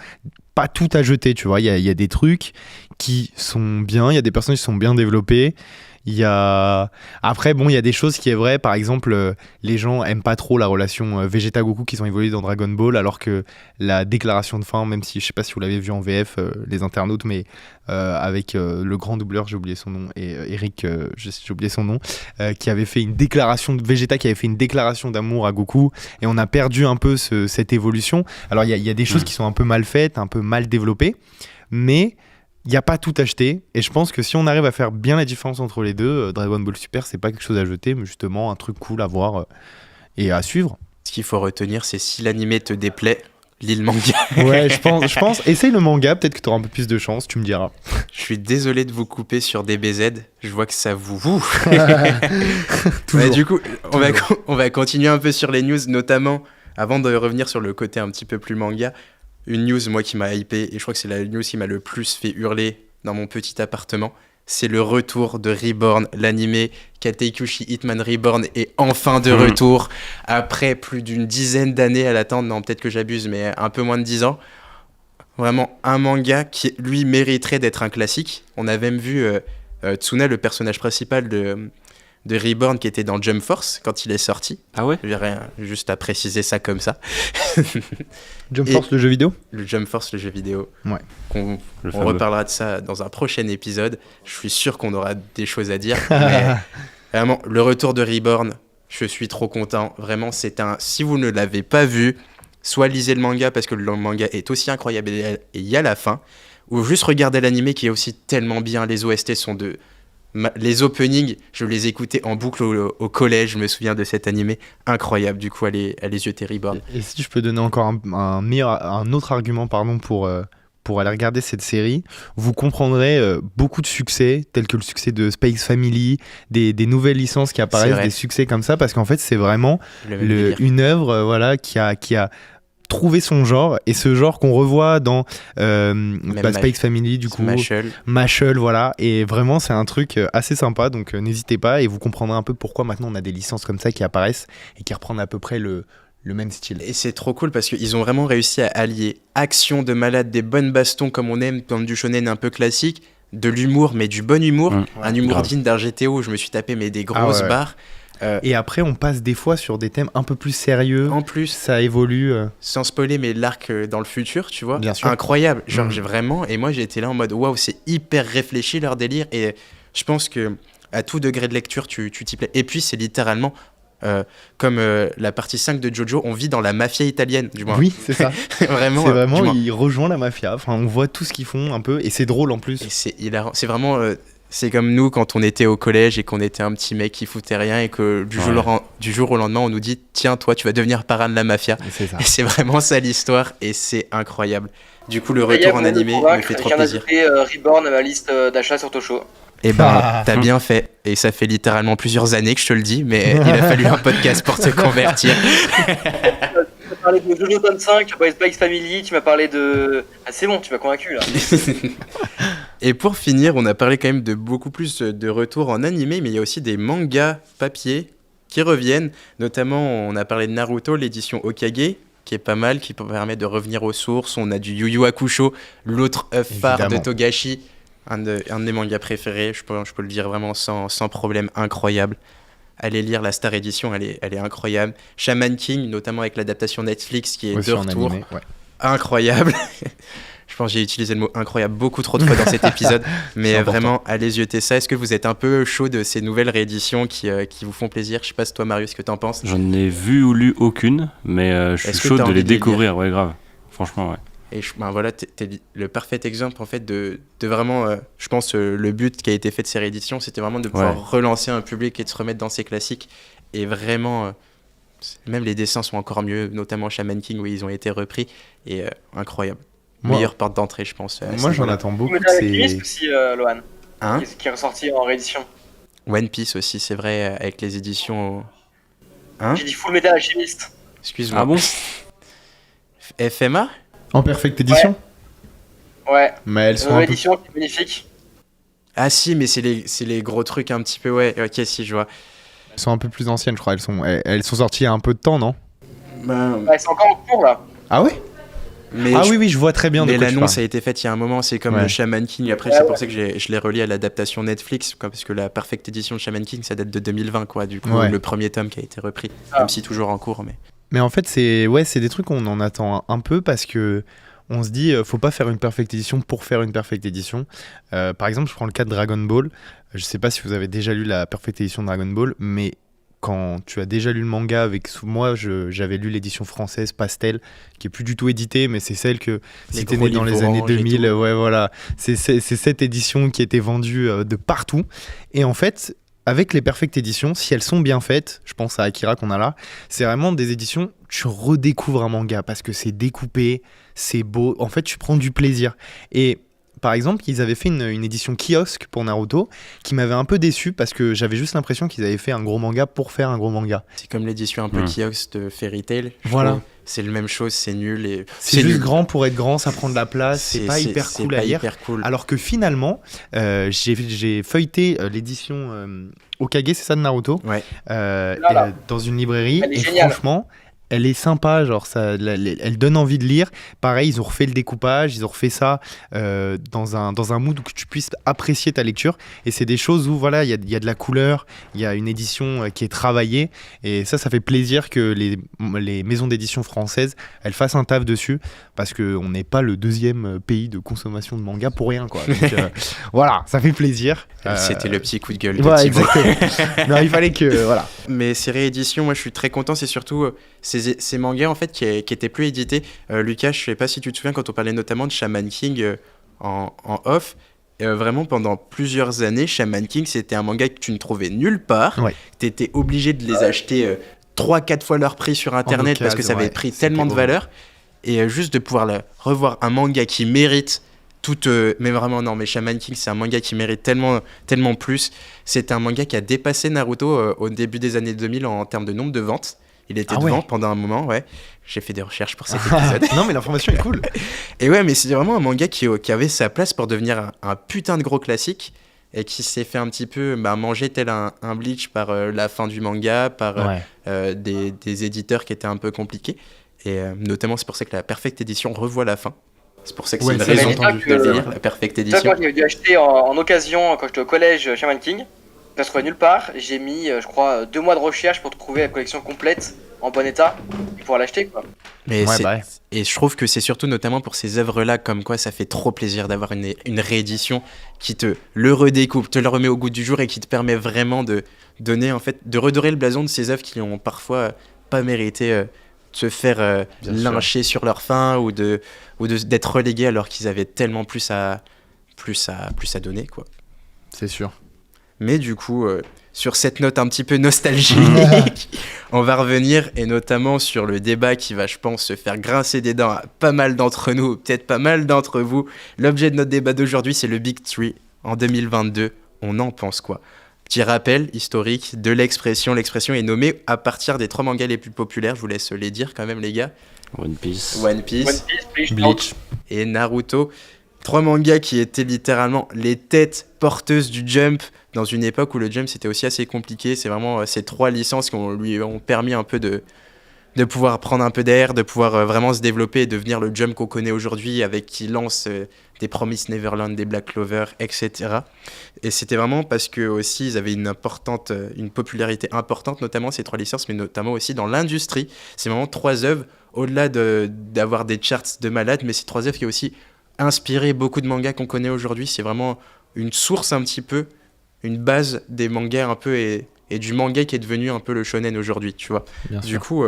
pas tout à jeter. Tu vois, il y a des trucs qui sont bien, il y a des personnages qui sont bien développés. Il y a... Après, bon, il y a des choses qui est vrai. Par exemple, les gens aiment pas trop la relation Vegeta-Goku qui sont évolués dans Dragon Ball, alors que la déclaration de fin, même si je sais pas si vous l'avez vu en VF, les internautes, mais avec le grand doubleur, j'ai oublié son nom, et Eric, j'ai oublié son nom, qui avait fait une déclaration de Vegeta, qui avait fait une déclaration d'amour à Goku, et on a perdu un peu cette évolution. Alors, il y a des choses qui sont un peu mal faites, un peu mal développées, mais il n'y a pas tout acheté, et je pense que si on arrive à faire bien la différence entre les deux, Dragon Ball Super, c'est pas quelque chose à jeter, mais justement un truc cool à voir et à suivre. Ce qu'il faut retenir, c'est si l'animé te déplaît, lis le manga. Ouais, je pense. Essaye le manga, peut-être que tu auras un peu plus de chance, tu me diras. Je suis désolé de vous couper sur DBZ. Je vois que ça vous... Toujours. Du coup, on va continuer un peu sur les news, notamment, avant de revenir sur le côté un petit peu plus manga, une news, moi, qui m'a hypé, et je crois que c'est la news qui m'a le plus fait hurler dans mon petit appartement, c'est le retour de Reborn, l'animé. Katekyoshi Hitman Reborn est enfin de retour, après plus d'une dizaine d'années à l'attendre, non, peut-être que j'abuse, mais un peu moins de 10 ans. Vraiment un manga qui, lui, mériterait d'être un classique. On a même vu Tsuna, le personnage principal de Reborn, qui était dans Jump Force quand il est sorti. Ah ouais? J'ai rien, juste à préciser ça comme ça. Jump Force, le jeu vidéo? Le Jump Force, le jeu vidéo. Ouais. On fameux. reparlera de ça dans un prochain épisode. Je suis sûr qu'on aura des choses à dire. Mais vraiment, le retour de Reborn, je suis trop content. Vraiment, si vous ne l'avez pas vu, soit lisez le manga parce que le manga est aussi incroyable et il y a la fin, ou juste regardez l'animé qui est aussi tellement bien. Les OST sont les openings, je les écoutais en boucle au collège, je me souviens de cet animé incroyable. Du coup, allez jeter Reborn. Et si je peux donner encore un autre argument pour aller regarder cette série, vous comprendrez beaucoup de succès, tels que le succès de Space Family, des nouvelles licences qui apparaissent, des succès comme ça, parce qu'en fait, c'est vraiment une œuvre qui a trouvé son genre, et ce genre qu'on revoit dans Space Family, du coup, Mashle, voilà, et vraiment c'est un truc assez sympa, donc n'hésitez pas, et vous comprendrez un peu pourquoi maintenant on a des licences comme ça qui apparaissent et qui reprennent à peu près le même style. Et c'est trop cool parce qu'ils ont vraiment réussi à allier action de malade, des bonnes bastons comme on aime, comme du shonen un peu classique, de l'humour, mais du bon humour, un humour digne d'un GTO où je me suis tapé des grosses barres. Et après, on passe des fois sur des thèmes un peu plus sérieux. En plus, ça évolue. Sans spoiler, mais l'arc dans le futur, tu vois, bien sûr. Incroyable. Genre, j'ai vraiment. Et moi, j'ai été là en mode waouh, c'est hyper réfléchi leur délire. Et je pense que à tout degré de lecture, tu t'y plais. Et puis, c'est littéralement comme la partie 5 de Jojo, on vit dans la mafia italienne, du moins. Oui, c'est ça. Vraiment, c'est vraiment, il rejoint la mafia. Enfin, on voit tout ce qu'ils font un peu. Et c'est drôle en plus. Et c'est hilarant. C'est vraiment. C'est comme nous quand on était au collège et qu'on était un petit mec qui foutait rien et que du jour au lendemain on nous dit tiens toi tu vas devenir parrain de la mafia. Et c'est vraiment ça l'histoire et c'est incroyable. Du coup le retour en animé me fait trop plaisir. J'ai ajouté Reborn à ma liste d'achat sur Tosho. Et ben t'as bien fait et ça fait littéralement plusieurs années que je te le dis mais il a fallu un podcast pour te convertir. Tu m'as parlé de Jojo Tone 5, tu m'as parlé de Spy X Family, tu m'as parlé de... Ah c'est bon, tu m'as convaincu là. Et pour finir, on a parlé quand même de beaucoup plus de retours en animé, mais il y a aussi des mangas papier qui reviennent. Notamment, on a parlé de Naruto, l'édition Hokage, qui est pas mal, qui permet de revenir aux sources. On a du Yu Yu Hakusho, l'autre œuf phare de Togashi, un de mes mangas préférés, je peux le dire vraiment sans problème, incroyable. Allez lire la Star Edition, elle est incroyable. Shaman King, notamment avec l'adaptation Netflix qui est aussi de retour, animé, ouais. Incroyable. Je pense que j'ai utilisé le mot incroyable beaucoup trop de fois dans cet épisode, mais vraiment, allez zioter ça. Est-ce que vous êtes un peu chaud de ces nouvelles rééditions qui vous font plaisir? Je sais pas si toi, Marius, ce que t'en penses. J'en ai vu ou lu aucune, mais je suis chaud de les découvrir, ouais, grave. Franchement, ouais. Et voilà, t'es le parfait exemple en fait de vraiment, je pense, le but qui a été fait de ces rééditions, c'était vraiment de pouvoir relancer un public et de se remettre dans ces classiques. Et vraiment, même les dessins sont encore mieux, notamment Shaman King où ils ont été repris, et incroyable. Meilleure porte d'entrée, je pense. Moi, j'en attends beaucoup. C'est aussi, Lohan, qui est ressorti en réédition. One Piece aussi, c'est vrai, avec les éditions. J'ai dit Full Metal Alchemist. Excuse-moi. Ah bon? FMA? En perfecte édition? Ouais. Mais elles sont édition qui est magnifique. Ah si, mais c'est les gros trucs un petit peu, ouais. Ok, si, je vois. Elles sont un peu plus anciennes, je crois. Elles sont sorties il y a un peu de temps, non? Elles sont encore en cours, là. Ah ouais? Oui, je vois très bien de quoi tu parles. Mais l'annonce a été faite il y a un moment, c'est comme le Shaman King. Après, c'est pour ça que je l'ai relié à l'adaptation Netflix, parce que la Perfect Edition de Shaman King, ça date de 2020, quoi. Du coup, le premier tome qui a été repris, même si toujours en cours. Mais en fait, c'est des trucs qu'on en attend un peu parce que on se dit, faut pas faire une Perfect Edition pour faire une Perfect Edition. Par exemple, je prends le cas de Dragon Ball. Je sais pas si vous avez déjà lu la Perfect Edition de Dragon Ball, mais quand tu as déjà lu le manga avec moi, j'avais lu l'édition française Pastel, qui est plus du tout éditée, mais c'est celle que si t'es né dans les années 2000, ouais voilà, c'est cette édition qui était vendue de partout. Et en fait, avec les Perfect Editions, si elles sont bien faites, je pense à Akira qu'on a là, c'est vraiment des éditions, tu redécouvres un manga parce que c'est découpé, c'est beau, en fait tu prends du plaisir. Et par exemple, ils avaient fait une édition kiosque pour Naruto qui m'avait un peu déçu parce que j'avais juste l'impression qu'ils avaient fait un gros manga pour faire un gros manga. C'est comme l'édition un peu kiosque de Fairy Tail. Voilà. C'est la même chose, c'est nul. C'est juste grand pour être grand, ça prend de la place, c'est pas hyper cool à lire. Alors que finalement, j'ai feuilleté l'édition Hokage, c'est ça, de Naruto, dans une librairie, et franchement... Elle est sympa, genre elle donne envie de lire. Pareil, ils ont refait le découpage, ils ont refait ça dans un mood où tu puisses apprécier ta lecture. Et c'est des choses où voilà, il y a de la couleur, il y a une édition qui est travaillée. Et ça fait plaisir que les maisons d'édition françaises, elles fassent un taf dessus, parce qu'on n'est pas le deuxième pays de consommation de manga pour rien, quoi. Donc voilà, ça fait plaisir. C'était le petit coup de gueule de voilà, Thibaut. Exactement. Non, il fallait que... Voilà. Mais ces rééditions, moi je suis très content, c'est surtout... Ces mangas en fait qui étaient plus édités. Lucas, je sais pas si tu te souviens quand on parlait notamment de Shaman King en off. Vraiment pendant plusieurs années, Shaman King c'était un manga que tu ne trouvais nulle part. Tu étais obligé de les acheter 3-4 fois leur prix sur internet parce que ça avait pris tellement de valeur. Et juste de pouvoir revoir un manga qui mérite mais vraiment non, mais Shaman King c'est un manga qui mérite tellement plus. C'est un manga qui a dépassé Naruto au début des années 2000 en termes de nombre de ventes. Il était devant pendant un moment, ouais. J'ai fait des recherches pour cet épisode. Non, mais l'information est cool. Et ouais, mais c'est vraiment un manga qui avait sa place pour devenir un putain de gros classique et qui s'est fait un petit peu manger tel un Bleach par la fin du manga, par des éditeurs qui étaient un peu compliqués. Et notamment, c'est pour ça que la Perfect Edition revoit la fin. C'est pour ça que c'est une raison de lire la Perfect Edition. Moi, j'ai dû acheter en occasion, quand j'étais au collège, Shaman King. Ça se trouvait nulle part. J'ai mis, je crois, 2 mois de recherche pour trouver la collection complète en bon état et pouvoir l'acheter, quoi. Et je trouve que c'est surtout notamment pour ces œuvres-là, comme quoi ça fait trop plaisir d'avoir une réédition qui te le redécoupe, te le remet au goût du jour et qui te permet vraiment de donner, en fait, de redorer le blason de ces œuvres qui ont parfois pas mérité de se faire lyncher sur leur fin ou d'être relégués alors qu'ils avaient tellement plus à donner, quoi. C'est sûr. Mais du coup, sur cette note un petit peu nostalgique, on va revenir, et notamment sur le débat qui va, je pense, se faire grincer des dents à pas mal d'entre nous, peut-être pas mal d'entre vous. L'objet de notre débat d'aujourd'hui, c'est le Big Three en 2022. On en pense quoi ? Petit rappel historique de l'expression. L'expression est nommée à partir des 3 mangas les plus populaires. Je vous laisse les dire quand même, les gars. One Piece, Bleach et Naruto. 3 mangas qui étaient littéralement les têtes porteuses du Jump dans une époque où le Jump c'était aussi assez compliqué. C'est vraiment ces 3 licences qui lui ont permis un peu de pouvoir prendre un peu d'air, de pouvoir vraiment se développer et devenir le Jump qu'on connaît aujourd'hui, avec qui lance des Promise Neverland, des Black Clover, etc. Et c'était vraiment parce que aussi ils avaient une popularité importante, notamment ces 3 licences, mais notamment aussi dans l'industrie. C'est vraiment 3 œuvres, au-delà d'avoir des charts de malades, mais c'est 3 œuvres qui ont aussi inspiré beaucoup de mangas qu'on connaît aujourd'hui. C'est vraiment une source un petit peu, une base des mangas un peu, et du manga qui est devenu un peu le shonen aujourd'hui, tu vois. Du coup,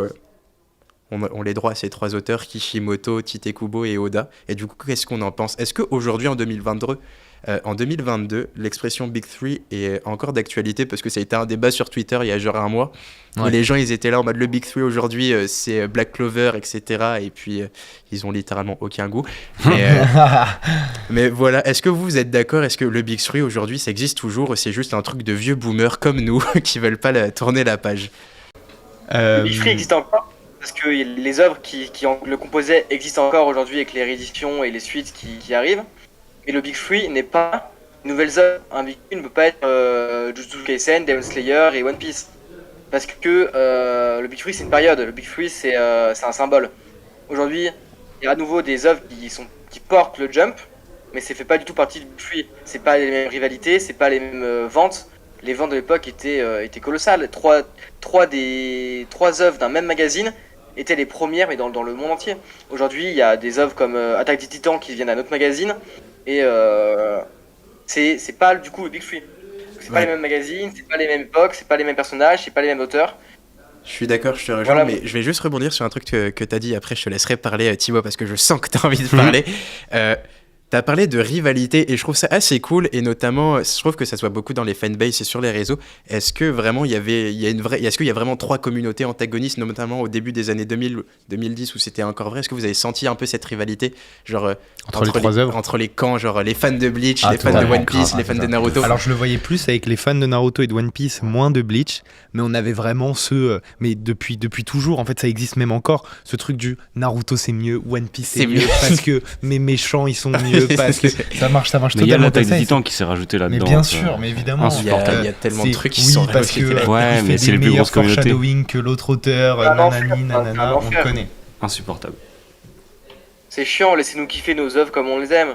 on les droit à ces 3 auteurs, Kishimoto, Tite Kubo et Oda. Et du coup, qu'est-ce qu'on en pense ? Est-ce qu'aujourd'hui, en 2022, l'expression Big Three est encore d'actualité ? Parce que ça a été un débat sur Twitter il y a genre un mois. Ouais. Où les gens, ils étaient là en mode le Big Three aujourd'hui, c'est Black Clover, etc. Et puis, ils ont littéralement aucun goût. Mais voilà, est-ce que vous êtes d'accord ? Est-ce que le Big Three aujourd'hui, ça existe toujours ? Ou c'est juste un truc de vieux boomers comme nous qui veulent pas tourner la page ? Le Big Three existe encore ? Parce que les œuvres qui le composaient existent encore aujourd'hui avec les rééditions et les suites qui arrivent. Et le Big Three n'est pas une nouvelle œuvre. Un Big Three ne peut pas être Jujutsu Kaisen, Demon Slayer et One Piece. Parce que le Big Three c'est une période. Le Big Three c'est un symbole. Aujourd'hui, il y a à nouveau des œuvres qui portent le Jump, mais ça fait pas du tout partie du Big Three. C'est pas les mêmes rivalités, c'est pas les mêmes ventes. Les ventes de l'époque étaient colossales. 3 œuvres d'un même magazine étaient les premières, mais dans le monde entier. Aujourd'hui, il y a des œuvres comme Attaque des Titans qui viennent d'un autre magazine, et c'est pas du coup le Big Three. C'est pas les mêmes magazines, c'est pas les mêmes époques, c'est pas les mêmes personnages, c'est pas les mêmes auteurs. Je suis d'accord, je te rejoins, voilà. Mais je vais juste rebondir sur un truc que t'as dit. Après, je te laisserai parler, Thibaut, parce que je sens que t'as envie de parler. T'as parlé de rivalité et je trouve ça assez cool, et notamment je trouve que ça se voit beaucoup dans les fanbases et sur les réseaux. Est-ce que vraiment est-ce qu'il y a vraiment 3 communautés antagonistes, notamment au début des années 2000, 2010 où c'était encore vrai? Est-ce que vous avez senti un peu cette rivalité, genre entre les camps, genre les fans de Bleach, les fans de One Piece, les fans de Naruto? Alors je le voyais plus avec les fans de Naruto et de One Piece, moins de Bleach, mais on avait vraiment mais depuis toujours, en fait ça existe même encore, ce truc du Naruto c'est mieux, One Piece c'est mieux parce que mes méchants ils sont mieux. Parce que ça marche mais il y a l'Attaque des Titans qui s'est rajouté là-dedans. Mais bien sûr, mais évidemment. Il y a tellement de trucs qui sont rajoutés. Ouais, mais c'est les plus grosses communautés. Foreshadowing que l'autre auteur, nanana, on le connaît. Insupportable. C'est chiant, laissez-nous kiffer nos œuvres comme on les aime.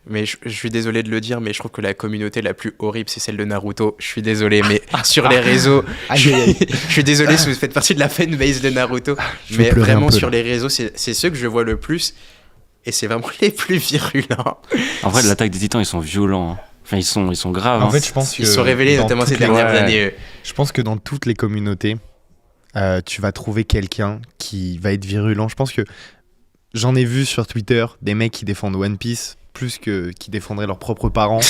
Mais je suis désolé de le dire, mais je trouve que la communauté la plus horrible, c'est celle de Naruto. Je suis désolé, mais sur les réseaux, je suis désolé si vous faites partie de la fanbase de Naruto, mais vraiment sur les réseaux, c'est ceux que je vois le plus. Et c'est vraiment les plus virulents. En vrai, l'Attaque des Titans, ils sont violents. Enfin, ils sont graves. En fait, je pense qu'ils sont révélés, notamment ces dernières années. Je pense que dans toutes les communautés, tu vas trouver quelqu'un qui va être virulent. Je pense que j'en ai vu sur Twitter des mecs qui défendent One Piece plus qui défendraient leurs propres parents.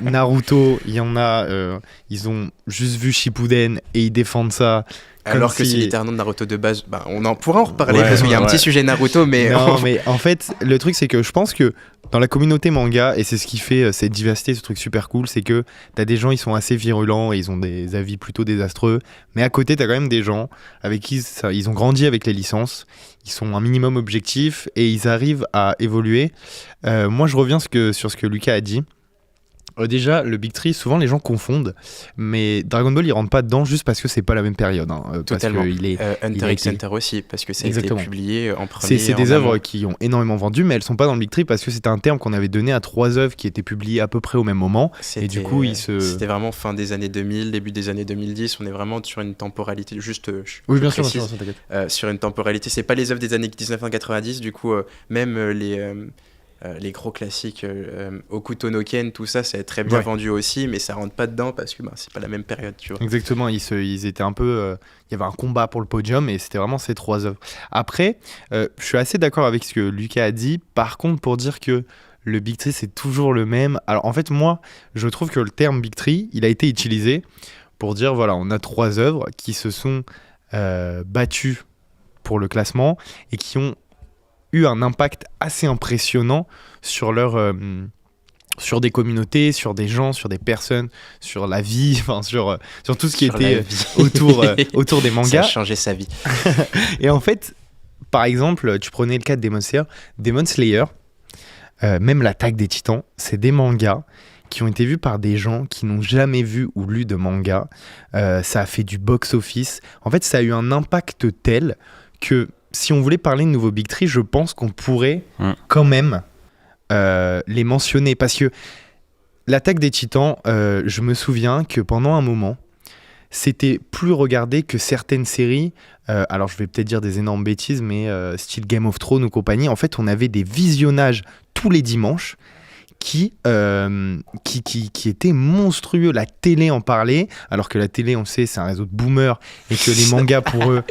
Naruto, il y en a, ils ont juste vu Shippuden et ils défendent ça. Alors que c'est littéralement Naruto de base, on en pourra en reparler parce qu'il y a un petit sujet Naruto, mais... Non, mais en fait, le truc c'est que je pense que dans la communauté manga, et c'est ce qui fait cette diversité, ce truc super cool, c'est que t'as des gens, ils sont assez virulents et ils ont des avis plutôt désastreux, mais à côté t'as quand même des gens avec qui ils ont grandi avec les licences, ils sont un minimum objectifs et ils arrivent à évoluer. Moi je reviens sur ce que Lucas a dit. Déjà, le Big Three, souvent les gens confondent, mais Dragon Ball il rentre pas dedans juste parce que c'est pas la même période. Totalement. Hunter x Hunter aussi, parce que ça a été publié en premier. C'est des œuvres qui ont énormément vendu, mais elles sont pas dans le Big Three parce que c'était un terme qu'on avait donné à 3 œuvres qui étaient publiées à peu près au même moment. Et du coup, C'était vraiment fin des années 2000, début des années 2010. On est vraiment sur une temporalité juste. Oui, bien sûr, sur une temporalité. C'est pas les œuvres des années 1990. Du coup, même les gros classiques Hokuto no Ken, tout ça, ça a très bien vendu aussi, mais ça rentre pas dedans parce que c'est pas la même période, tu vois. Exactement, ils étaient un peu... il y avait un combat pour le podium et c'était vraiment ces 3 œuvres. Après, je suis assez d'accord avec ce que Lucas a dit. Par contre, pour dire que le Big Three, c'est toujours le même. Alors en fait, moi, je trouve que le terme Big Three, il a été utilisé pour dire, voilà, on a 3 œuvres qui se sont battues pour le classement et qui ont eu un impact assez impressionnant sur sur des communautés, sur des gens, sur des personnes, sur la vie, enfin sur tout ce qui était autour des mangas. Ça a changé sa vie. Et en fait, par exemple, tu prenais le cas de Demon Slayer, même l'Attaque des Titans, c'est des mangas qui ont été vus par des gens qui n'ont jamais vu ou lu de manga. Ça a fait du box-office. En fait, ça a eu un impact tel que si on voulait parler de nouveau Big Three, je pense qu'on pourrait quand même les mentionner. Parce que l'Attaque des Titans, je me souviens que pendant un moment, c'était plus regardé que certaines séries. Alors, je vais peut-être dire des énormes bêtises, mais style Game of Thrones ou compagnie. En fait, on avait des visionnages tous les dimanches qui était monstrueux. La télé en parlait, alors que la télé, on le sait, c'est un réseau de boomers et que les mangas, pour eux,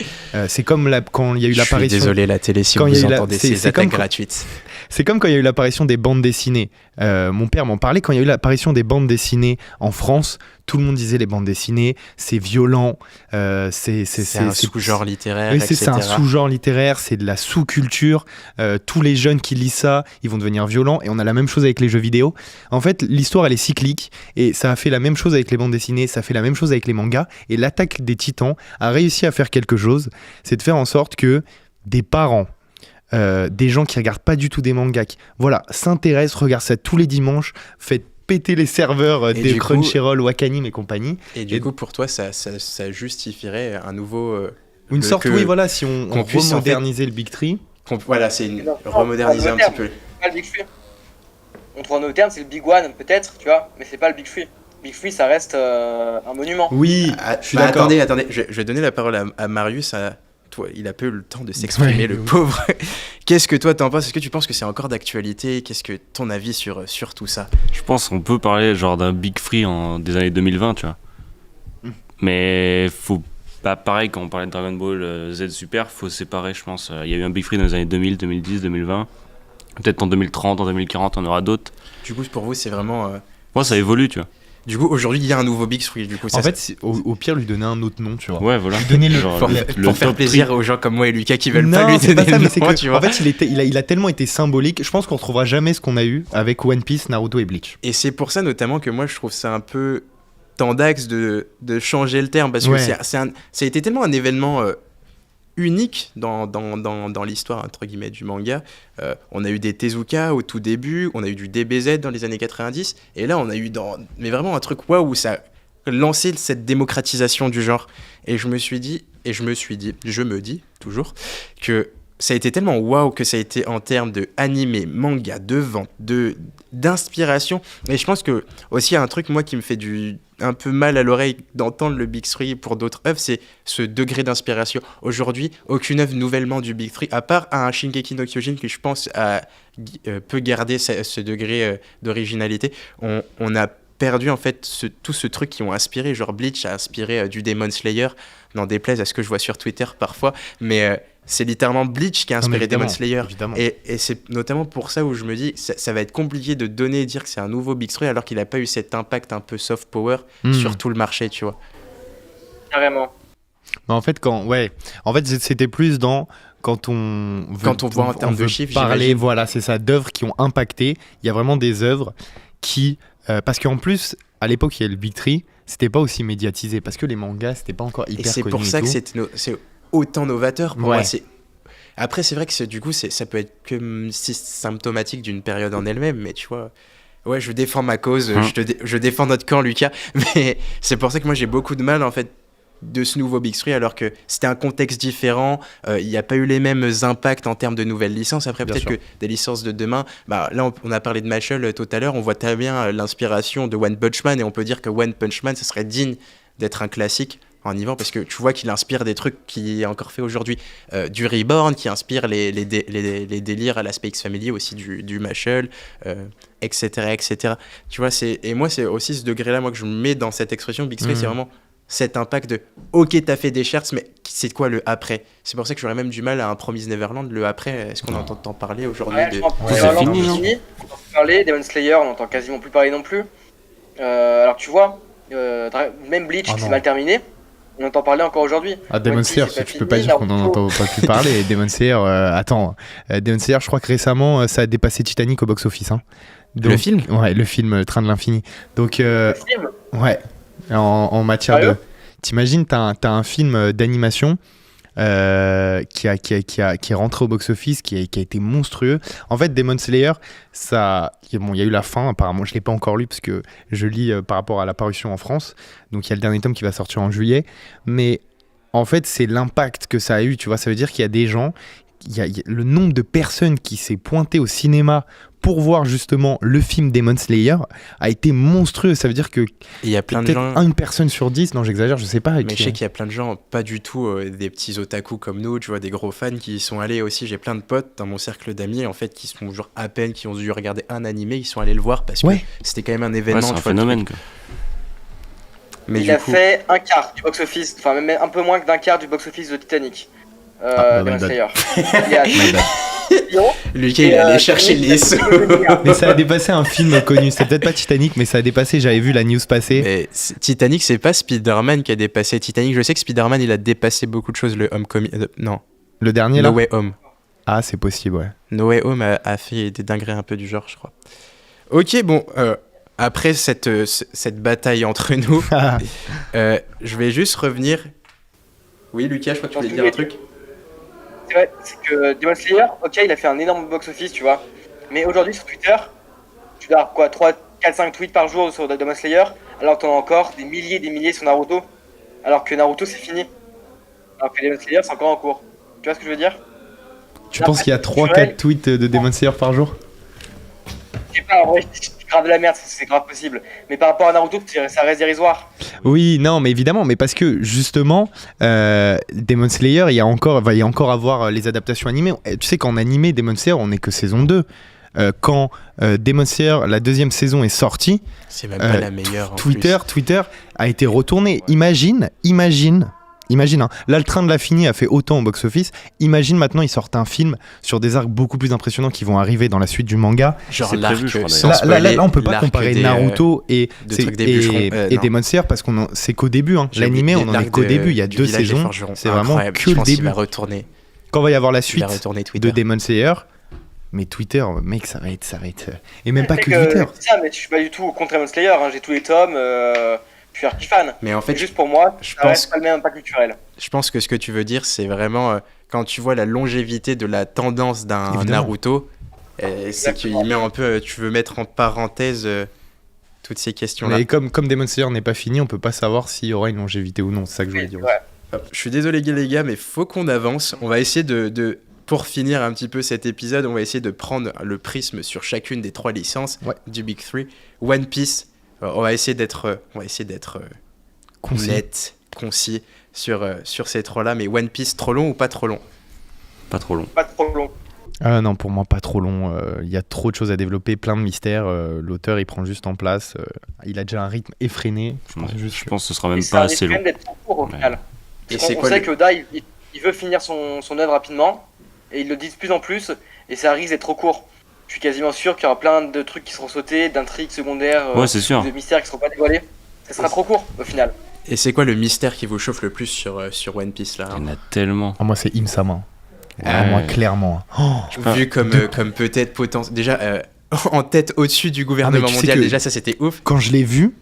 c'est comme quand il y a eu l'apparition... Je suis désolé, la télé, si vous entendez ces attaques gratuites. C'est comme quand il y a eu l'apparition des bandes dessinées. Mon père m'en parlait, quand il y a eu l'apparition des bandes dessinées en France, tout le monde disait les bandes dessinées, c'est violent, c'est un sous-genre littéraire, oui, etc. C'est un sous-genre littéraire, c'est de la sous-culture. Tous les jeunes qui lisent ça, ils vont devenir violents. Et on a la même chose avec les jeux vidéo. En fait, l'histoire, elle est cyclique. Et ça a fait la même chose avec les bandes dessinées, ça a fait la même chose avec les mangas. Et l'Attaque des Titans a réussi à faire quelque chose, c'est de faire en sorte que des parents, des gens qui regardent pas du tout des mangas, voilà, s'intéressent, regardent ça tous les dimanches, faites péter les serveurs des Crunchyroll, Wakanim et compagnie. Et du coup, pour toi, ça justifierait un nouveau... une sorte, oui, voilà, si on remodernisait le Big Three. Voilà, c'est remoderniser un petit peu. Pas le Big Three. On trouve un autre terme, c'est le Big One, peut-être, tu vois, mais c'est pas le Big Three. Big Three, ça reste un monument. Oui, je suis d'accord. Attendez, je vais donner la parole à Marius. Toi, il a peu eu le temps de s'exprimer, le pauvre. Qu'est-ce que toi t'en penses ? Est-ce que tu penses que c'est encore d'actualité ? Qu'est-ce que ton avis sur tout ça ? Je pense qu'on peut parler genre d'un Big Three des années 2020, tu vois. Mais faut pas, pareil, quand on parlait de Dragon Ball Z Super, faut séparer, je pense. Il y a eu un Big Three dans les années 2000, 2010, 2020. Peut-être en 2030, en 2040, on aura d'autres. Du coup, pour vous, c'est vraiment... Moi, ça évolue, tu vois. Du coup, aujourd'hui, il y a un nouveau Big Three. Du coup, en fait, au pire, lui donner un autre nom, tu vois. Ouais, voilà. Donner pour faire plaisir aux gens comme moi et Lucas qui veulent pas lui donner le nom, tu vois. En fait, il a tellement été symbolique. Je pense qu'on retrouvera jamais ce qu'on a eu avec One Piece, Naruto et Bleach. Et c'est pour ça, notamment, que moi, je trouve ça un peu tendax de changer le terme. Parce que ça a été tellement un événement... unique dans l'histoire entre guillemets du manga. On a eu des Tezuka au tout début, on a eu du DBZ dans les années 90, et là on a eu mais vraiment un truc waouh, où ça a lancé cette démocratisation du genre. Et je me dis toujours que ça a été tellement waouh que ça a été en termes de animé, manga, de vente, d'inspiration. Et je pense que aussi un truc moi qui me fait un peu mal à l'oreille d'entendre le Big Three pour d'autres œuvres, c'est ce degré d'inspiration. Aujourd'hui, aucune œuvre nouvellement du Big Three, à part un Shingeki no Kyojin qui je pense peut garder ce degré d'originalité. On a perdu en fait tout ce truc qui ont inspiré, genre Bleach a inspiré du Demon Slayer, n'en déplaise à ce que je vois sur Twitter parfois, mais c'est littéralement Bleach qui a inspiré Demon Slayer. Et c'est notamment pour ça où je me dis ça va être compliqué de donner et dire que c'est un nouveau Big Three alors qu'il n'a pas eu cet impact un peu soft power sur tout le marché, tu vois. Carrément. Mais en fait, c'était plus dans... Quand on voit en termes de chiffres, parler, voilà, c'est ça, d'œuvres qui ont impacté. Il y a vraiment des œuvres qui... parce qu'en plus, à l'époque, il y a le Big Three, c'était pas aussi médiatisé, parce que les mangas, c'était pas encore hyper connu. Et c'est pour ça que c'est autant novateur pour moi. Après, c'est vrai que du coup, ça peut être que symptomatique d'une période en elle-même, mais tu vois... Ouais, je défends ma cause, je défends notre camp, Lucas, mais c'est pour ça que moi, j'ai beaucoup de mal, en fait, de ce nouveau Big Three, alors que c'était un contexte différent, il n'y a pas eu les mêmes impacts en termes de nouvelles licences. Après, peut-être que des licences de demain, là on a parlé de Mashal tout à l'heure, on voit très bien l'inspiration de One Punch Man, et on peut dire que One Punch Man, ce serait digne d'être un classique en y parce que tu vois qu'il inspire des trucs qui est encore fait aujourd'hui, du Reborn qui inspire les délires à l'aspect X-Family aussi du Mashal, etc. Tu vois, et moi c'est aussi ce degré là moi que je mets dans cette expression Big Three, c'est vraiment cet impact de ok, t'as fait des shirts, mais c'est quoi le après? C'est pour ça que j'aurais même du mal à un Promise Neverland. Le après, est-ce qu'on entend t'en parler aujourd'hui? C'est fini, non? On entend parler, Demon Slayer, on n'entend quasiment plus parler non plus. Alors tu vois, même Bleach qui s'est mal terminé, on entend parler encore aujourd'hui. Demon Slayer, tu peux pas dire qu'on n'en entend pas plus parler. Demon Slayer, Demon Slayer, je crois que récemment, ça a dépassé Titanic au box-office. Hein. Donc, le film? Ouais, le film Train de l'infini. Donc, le film ouais, en matière de... T'imagines, t'as un film d'animation qui est rentré au box-office, qui a été monstrueux. En fait, Demon Slayer, il y a eu la fin, apparemment. Je ne l'ai pas encore lu parce que je lis par rapport à la parution en France. Donc, il y a le dernier tome qui va sortir en juillet. Mais en fait, c'est l'impact que ça a eu. Tu vois, ça veut dire qu'il y a des gens... Il y a le nombre de personnes qui s'est pointé au cinéma pour voir justement le film Demon Slayer a été monstrueux. Ça veut dire que il y a plein de gens... une personne sur 10, non j'exagère, je sais pas. Mais je sais qu'il y a plein de gens, pas du tout des petits otaku comme nous, tu vois, des gros fans qui y sont allés aussi. J'ai plein de potes dans mon cercle d'amis en fait qui sont genre à peine, qui ont dû regarder un animé, ils sont allés le voir parce que c'était quand même un événement. C'est un phénomène quoi. Mais il a fait un quart du box-office, enfin même un peu moins que d'un quart du box-office de Titanic. Demon Slayer. Lucas il allait chercher les sauts. Mais ça a dépassé un film connu. C'est peut-être pas Titanic, mais ça a dépassé. J'avais vu la news passer. Mais Titanic, c'est pas Spider-Man qui a dépassé Titanic. Je sais que Spider-Man il a dépassé beaucoup de choses. Le Homecoming, non. Le dernier là. No Way Home. Ah, c'est possible, ouais. No Way Home a fait des dingueries un peu du genre, je crois. Ok, bon. Après cette bataille entre nous, je vais juste revenir. Oui, Lucas, je crois que tu voulais dire un truc. C'est que Demon Slayer, ok, il a fait un énorme box-office, tu vois. Mais aujourd'hui sur Twitter, tu as quoi, 3, 4, 5 tweets par jour sur Demon Slayer, alors que t'en as encore des milliers sur Naruto. Alors que Naruto c'est fini. Alors que Demon Slayer c'est encore en cours. Tu vois ce que je veux dire? Tu penses qu'il y a 3-4 tweets de Demon Slayer par jour? Je sais pas, en vrai, c'est grave de la merde, c'est grave possible. Mais par rapport à Naruto, ça reste dérisoire. Oui, non, mais évidemment, mais parce que justement, Demon Slayer, il y a encore à voir les adaptations animées. Tu sais qu'en animé, Demon Slayer, on n'est que saison 2. Quand Demon Slayer, la deuxième saison est sortie, c'est même pas la meilleure. Twitter a été retourné. Imagine, hein. Là, le train de l'infini a fait autant au box-office. Imagine maintenant, ils sortent un film sur des arcs beaucoup plus impressionnants qui vont arriver dans la suite du manga. Genre c'est l'arc. Là, on peut pas comparer Naruto et Demon Slayer parce qu'on c'est qu'au début. Hein. L'animé, on en est qu'au début. Il y a 2 saisons. C'est vraiment que le début. Quand va y avoir la suite de Demon Slayer, mais Twitter, mec, ça va être. Et même pas que Twitter. Ça, mais je suis pas du tout contre Demon Slayer. Hein. J'ai tous les tomes. Je suis archi fan. Mais en fait, juste pour moi, ça reste pas le même impact culturel. Je pense que ce que tu veux dire, c'est vraiment quand tu vois la longévité de la tendance d'un Naruto, c'est qu'il met un peu, tu veux mettre en parenthèse toutes ces questions-là. Mais comme Demon Slayer n'est pas fini, on peut pas savoir s'il y aura une longévité ou non. C'est ça que je voulais dire. Ouais. Hop, je suis désolé les gars, mais faut qu'on avance. On va essayer pour finir un petit peu cet épisode, on va essayer de prendre le prisme sur chacune des 3 licences du Big 3. One Piece. On va essayer d'être net, concis sur ces 3-là. Mais One Piece, trop long ou pas trop long? Pas trop long. Pas trop long. Non, pour moi, pas trop long. Il y a trop de choses à développer, plein de mystères. L'auteur, il prend juste en place. Il a déjà un rythme effréné. Je pense que ce sera même pas assez long. Ça risque d'être trop court au final. On sait que Oda, il veut finir son œuvre rapidement. Et il le dit de plus en plus. Et ça risque d'être trop court. Je suis quasiment sûr qu'il y aura plein de trucs qui seront sautés, d'intrigues secondaires, de mystères qui seront pas dévoilés. Ça sera trop court au final. Et c'est quoi le mystère qui vous chauffe le plus sur One Piece là? Il y en a tellement. Moi c'est Im-sama. Moi clairement. Vu comme peut-être potentiel. Déjà en tête au-dessus du gouvernement mondial, déjà ça c'était ouf. Quand je l'ai vu,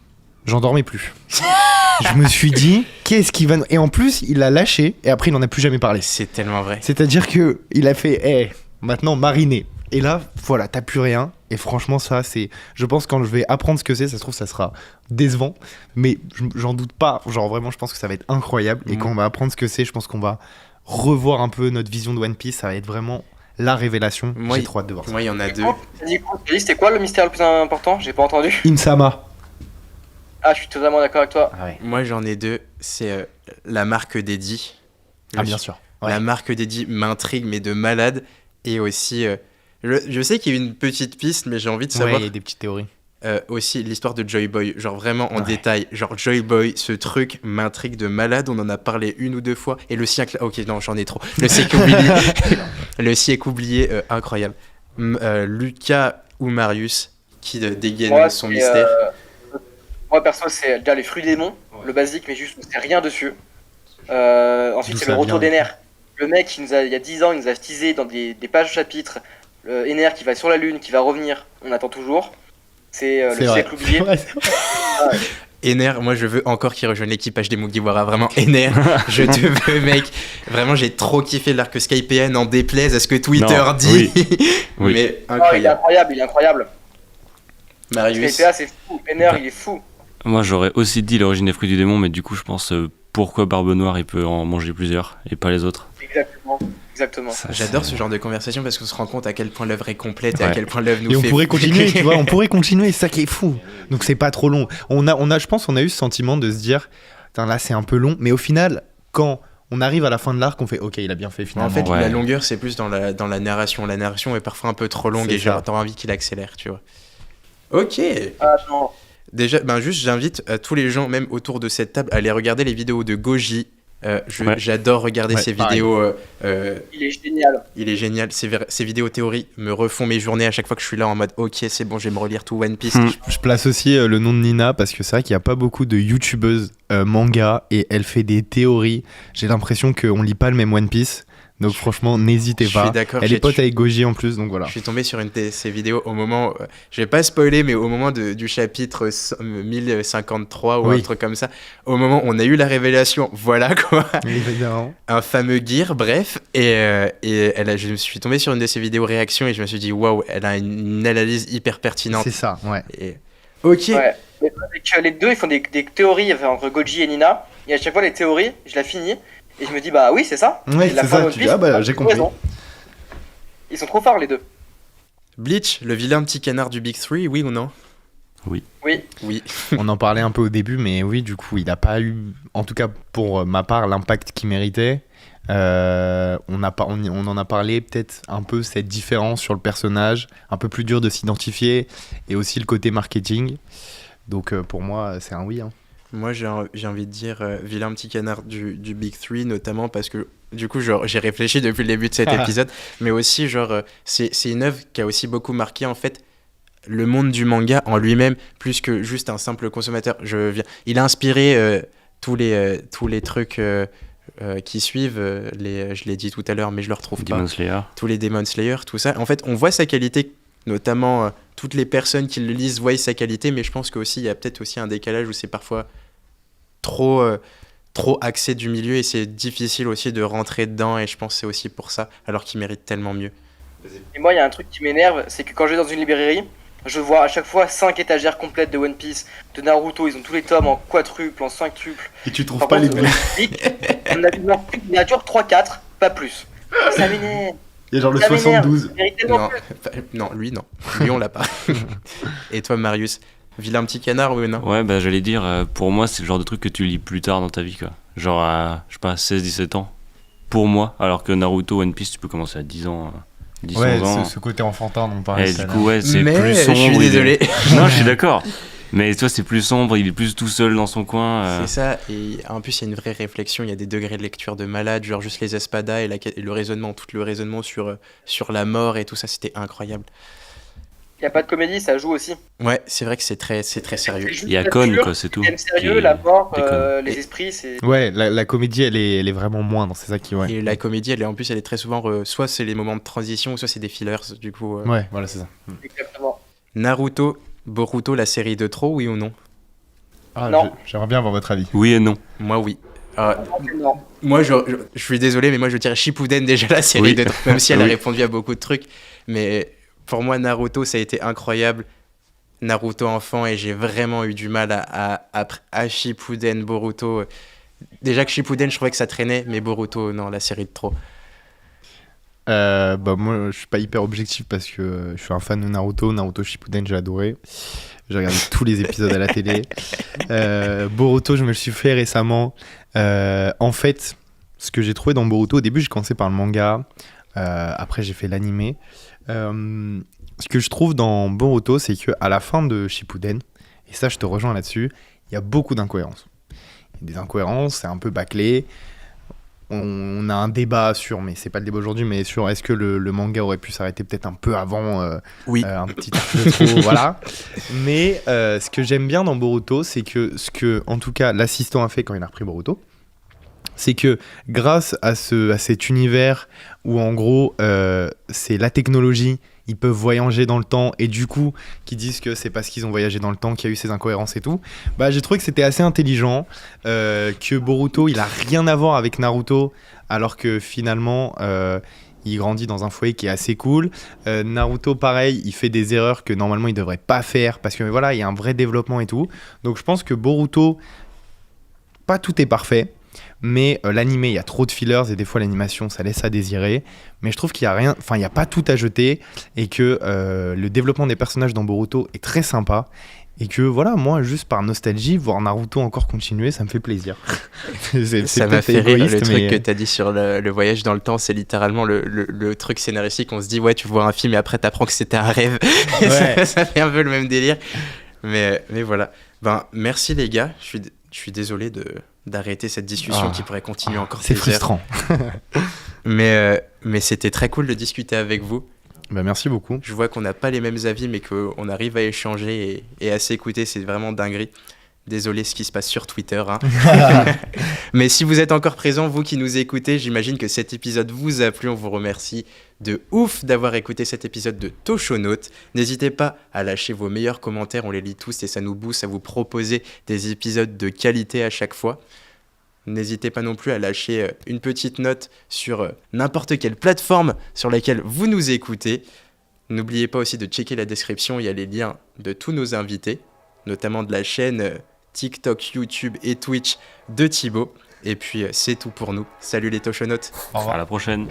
j'en dormais plus. Je me suis dit, qu'est-ce qu'il va... Et en plus, il l'a lâché et après il n'en a plus jamais parlé. C'est tellement vrai. C'est-à-dire qu'il a fait, maintenant mariner. Et là, voilà, t'as plus rien. Et franchement, ça, c'est... Je pense que quand je vais apprendre ce que c'est, ça se trouve, ça sera décevant. Mais j'en doute pas. Genre, vraiment, je pense que ça va être incroyable. Et quand on va apprendre ce que c'est, je pense qu'on va revoir un peu notre vision de One Piece. Ça va être vraiment la révélation. J'ai trop hâte de voir ça. Moi, il y en a 2. C'était quoi le mystère le plus important? J'ai pas entendu. Im-sama. Ah, je suis totalement d'accord avec toi. Ah ouais. Moi, j'en ai 2. C'est la marque d'Eddie. Ah, bien sûr. Ouais. La marque d'Eddie m'intrigue, mais de malade. Et aussi... Je sais qu'il y a une petite piste, mais j'ai envie de savoir... il y a des petites théories. aussi l'histoire de Joy Boy, genre vraiment en détail. Genre Joy Boy, ce truc m'intrigue de malade, on en a parlé 1 ou 2 fois. Et le siècle... Ok, non, j'en ai trop. Le siècle oublié, le siècle oublié, incroyable. Lucas ou Marius qui dégaine son mystère. Moi perso, c'est déjà les fruits des démons, le basique, mais juste on sait rien dessus. Ensuite, c'est le retour d'Ener. Le mec, il y a 10 ans, il nous a teasé dans des pages chapitres. Ener qui va sur la lune, qui va revenir, on attend toujours. C'est le siècle oublié. Ener, moi je veux encore qu'il rejoigne l'équipage des Mugiwara, vraiment Ener, je te veux mec, vraiment j'ai trop kiffé l'arc Skypiea, en déplaise à ce que Twitter dit, oui. Mais incroyable. Il est incroyable. Marius. Skypiea c'est fou, Ener il est fou. Moi j'aurais aussi dit l'origine des fruits du démon, mais du coup je pense pourquoi Barbe Noire il peut en manger plusieurs et pas les autres. Exactement. J'adore ce genre de conversation parce qu'on se rend compte à quel point l'œuvre est complète et à quel point l'œuvre nous fait... Et on pourrait continuer, tu vois, c'est ça qui est fou. Donc c'est pas trop long. Je pense qu'on a eu ce sentiment de se dire, là c'est un peu long, mais au final, quand on arrive à la fin de l'arc, on fait ok, il a bien fait finalement. En fait, la longueur c'est plus dans la narration. La narration est parfois un peu trop longue et t'as envie qu'il accélère, tu vois. Ok. Non. Déjà, juste j'invite tous les gens, même autour de cette table, à aller regarder les vidéos de Goji. J'adore regarder ses vidéos. Il est génial. Il est génial. Ses vidéos théorie me refont mes journées à chaque fois que je suis là en mode ok, c'est bon, je vais me relire tout One Piece. Je place aussi le nom de Nina parce que c'est vrai qu'il n'y a pas beaucoup de youtubeuses manga et elle fait des théories. J'ai l'impression qu'on lit pas le même One Piece. Donc franchement, n'hésitez pas. Elle est pote avec Goji en plus, donc voilà. Je suis tombé sur une de ses vidéos au moment, je vais pas spoiler, mais au moment du chapitre 1053 ou un truc comme ça, au moment où on a eu la révélation, voilà quoi. Évidemment. Un fameux gear, bref. Je me suis tombé sur une de ses vidéos réactions et je me suis dit, waouh, elle a une analyse hyper pertinente. C'est ça, ouais. Ok. Ouais. Avec les deux, ils font des théories entre Goji et Nina. Et à chaque fois, les théories, je la finis. Et je me dis, bah oui, c'est ça. Ouais, c'est ça, tu dis, j'ai compris. Ils sont trop forts, les deux. Bleach, le vilain petit canard du Big Three, oui ou non ? Oui. On en parlait un peu au début, mais oui, du coup, il n'a pas eu, en tout cas pour ma part, l'impact qu'il méritait. On en a parlé peut-être un peu cette différence sur le personnage, un peu plus dur de s'identifier, et aussi le côté marketing. Donc pour moi, c'est un oui. Moi, j'ai envie de dire vilain petit canard du Big Three, notamment parce que, du coup, j'ai réfléchi depuis le début de cet épisode, mais aussi, c'est une œuvre qui a aussi beaucoup marqué, en fait, le monde du manga en lui-même, plus que juste un simple consommateur. Il a inspiré tous les trucs qui suivent, je l'ai dit tout à l'heure, mais je le retrouve pas. Demon Slayer. Tous les Demon Slayer, tout ça. En fait, on voit sa qualité, notamment toutes les personnes qui le lisent voient sa qualité, mais je pense qu'aussi, il y a peut-être aussi un décalage où c'est parfois trop axé du milieu et c'est difficile aussi de rentrer dedans, et je pense que c'est aussi pour ça, alors qu'il mérite tellement mieux. Et moi, il y a un truc qui m'énerve, c'est que quand je vais dans une librairie, je vois à chaque fois 5 étagères complètes de One Piece, de Naruto, ils ont tous les tomes en quadruple, en quintuple. Et tu trouves pas les bons. On a toujours 3-4, pas plus. Ça m'énerve. Il y a genre le 72. Non, lui non. Lui on l'a pas. Et toi Marius, vilain petit canard, oui ou non ? Ouais, j'allais dire, pour moi c'est le genre de truc que tu lis plus tard dans ta vie, quoi. Genre à, je sais pas, 16-17 ans. Pour moi, alors que Naruto, One Piece, tu peux commencer à 10 ans. 10 ans. Ce côté enfantin dont on parlait. Du coup, c'est plus sombre. Je suis désolé. Non, je suis d'accord. Mais toi, c'est plus sombre, il est plus tout seul dans son coin. C'est ça, et en plus, il y a une vraie réflexion, il y a des degrés de lecture de malade, genre juste les espadas et le raisonnement, tout le raisonnement sur la mort et tout ça, c'était incroyable. Il n'y a pas de comédie, ça joue aussi. Ouais, c'est vrai que c'est très sérieux. Il y a Con, quoi, c'est tout. C'est sérieux, la mort, les esprits, c'est... Ouais, la comédie, elle est vraiment moindre, c'est ça qui... Ouais. Et la comédie, elle est très souvent... soit c'est les moments de transition, soit c'est des fillers, du coup... Ouais, voilà, c'est ça. Exactement. Naruto, Boruto, la série de trop, oui ou non ? Non. J'aimerais bien avoir votre avis. Oui et non. Moi, oui. Non. Moi, je suis désolé, mais moi, je dirais Shippuden, déjà, la série de trop, même si elle a répondu à beaucoup de trucs. Mais pour moi, Naruto, ça a été incroyable. Naruto enfant, et j'ai vraiment eu du mal à Shippuden, Boruto. Déjà que Shippuden, je trouvais que ça traînait, mais Boruto, non, la série de trop. Moi, je suis pas hyper objectif parce que je suis un fan de Naruto Shippuden, j'ai adoré. J'ai regardé tous les épisodes à la télé. Boruto, je me le suis fait récemment. En fait, ce que j'ai trouvé dans Boruto, au début, j'ai commencé par le manga. Après, j'ai fait l'animé. ce que je trouve dans Boruto, c'est qu'à la fin de Shippuden, et ça je te rejoins là-dessus, il y a beaucoup d'incohérences. Il y a des incohérences, c'est un peu bâclé. On a un débat sur, mais c'est pas le débat aujourd'hui, mais sur est-ce que le manga aurait pu s'arrêter peut-être un peu avant, un petit peu trop, voilà. Mais ce que j'aime bien dans Boruto, c'est que ce que, en tout cas, l'assistant a fait quand il a repris Boruto, c'est que grâce à cet univers où en gros c'est la technologie, ils peuvent voyager dans le temps et du coup qui disent que c'est parce qu'ils ont voyagé dans le temps qu'il y a eu ces incohérences et tout, bah j'ai trouvé que c'était assez intelligent, que Boruto il a rien à voir avec Naruto alors que finalement il grandit dans un foyer qui est assez cool. Naruto pareil, il fait des erreurs que normalement il devrait pas faire parce que voilà, il y a un vrai développement et tout. Donc je pense que Boruto, pas tout est parfait. Mais l'animé, il y a trop de fillers et des fois l'animation, ça laisse à désirer. Mais je trouve qu'il y a rien, enfin il y a pas tout à jeter et que le développement des personnages dans Boruto est très sympa et que voilà, moi juste par nostalgie, voir Naruto encore continuer, ça me fait plaisir. Ça m'a fait rire le truc que t'as dit sur le voyage dans le temps, c'est littéralement le truc scénaristique. On se dit ouais, tu vois un film et après t'apprends que c'était un rêve. Ouais. ça fait un peu le même délire. Mais voilà. Ben merci les gars. Je suis désolé d'arrêter cette discussion qui pourrait continuer encore. C'est frustrant. mais c'était très cool de discuter avec vous. Bah, merci beaucoup. Je vois qu'on n'a pas les mêmes avis, mais qu'on arrive à échanger et à s'écouter. C'est vraiment dinguerie. Désolé ce qui se passe sur Twitter. Hein. Mais si vous êtes encore présents, vous qui nous écoutez, j'imagine que cet épisode vous a plu. On vous remercie de ouf d'avoir écouté cet épisode de Toshonautes. N'hésitez pas à lâcher vos meilleurs commentaires. On les lit tous et ça nous booste à vous proposer des épisodes de qualité à chaque fois. N'hésitez pas non plus à lâcher une petite note sur n'importe quelle plateforme sur laquelle vous nous écoutez. N'oubliez pas aussi de checker la description. Il y a les liens de tous nos invités, notamment de la chaîne TikTok, YouTube et Twitch de Thibaut. Et puis c'est tout pour nous. Salut les Toshonautes. Au revoir. À la prochaine.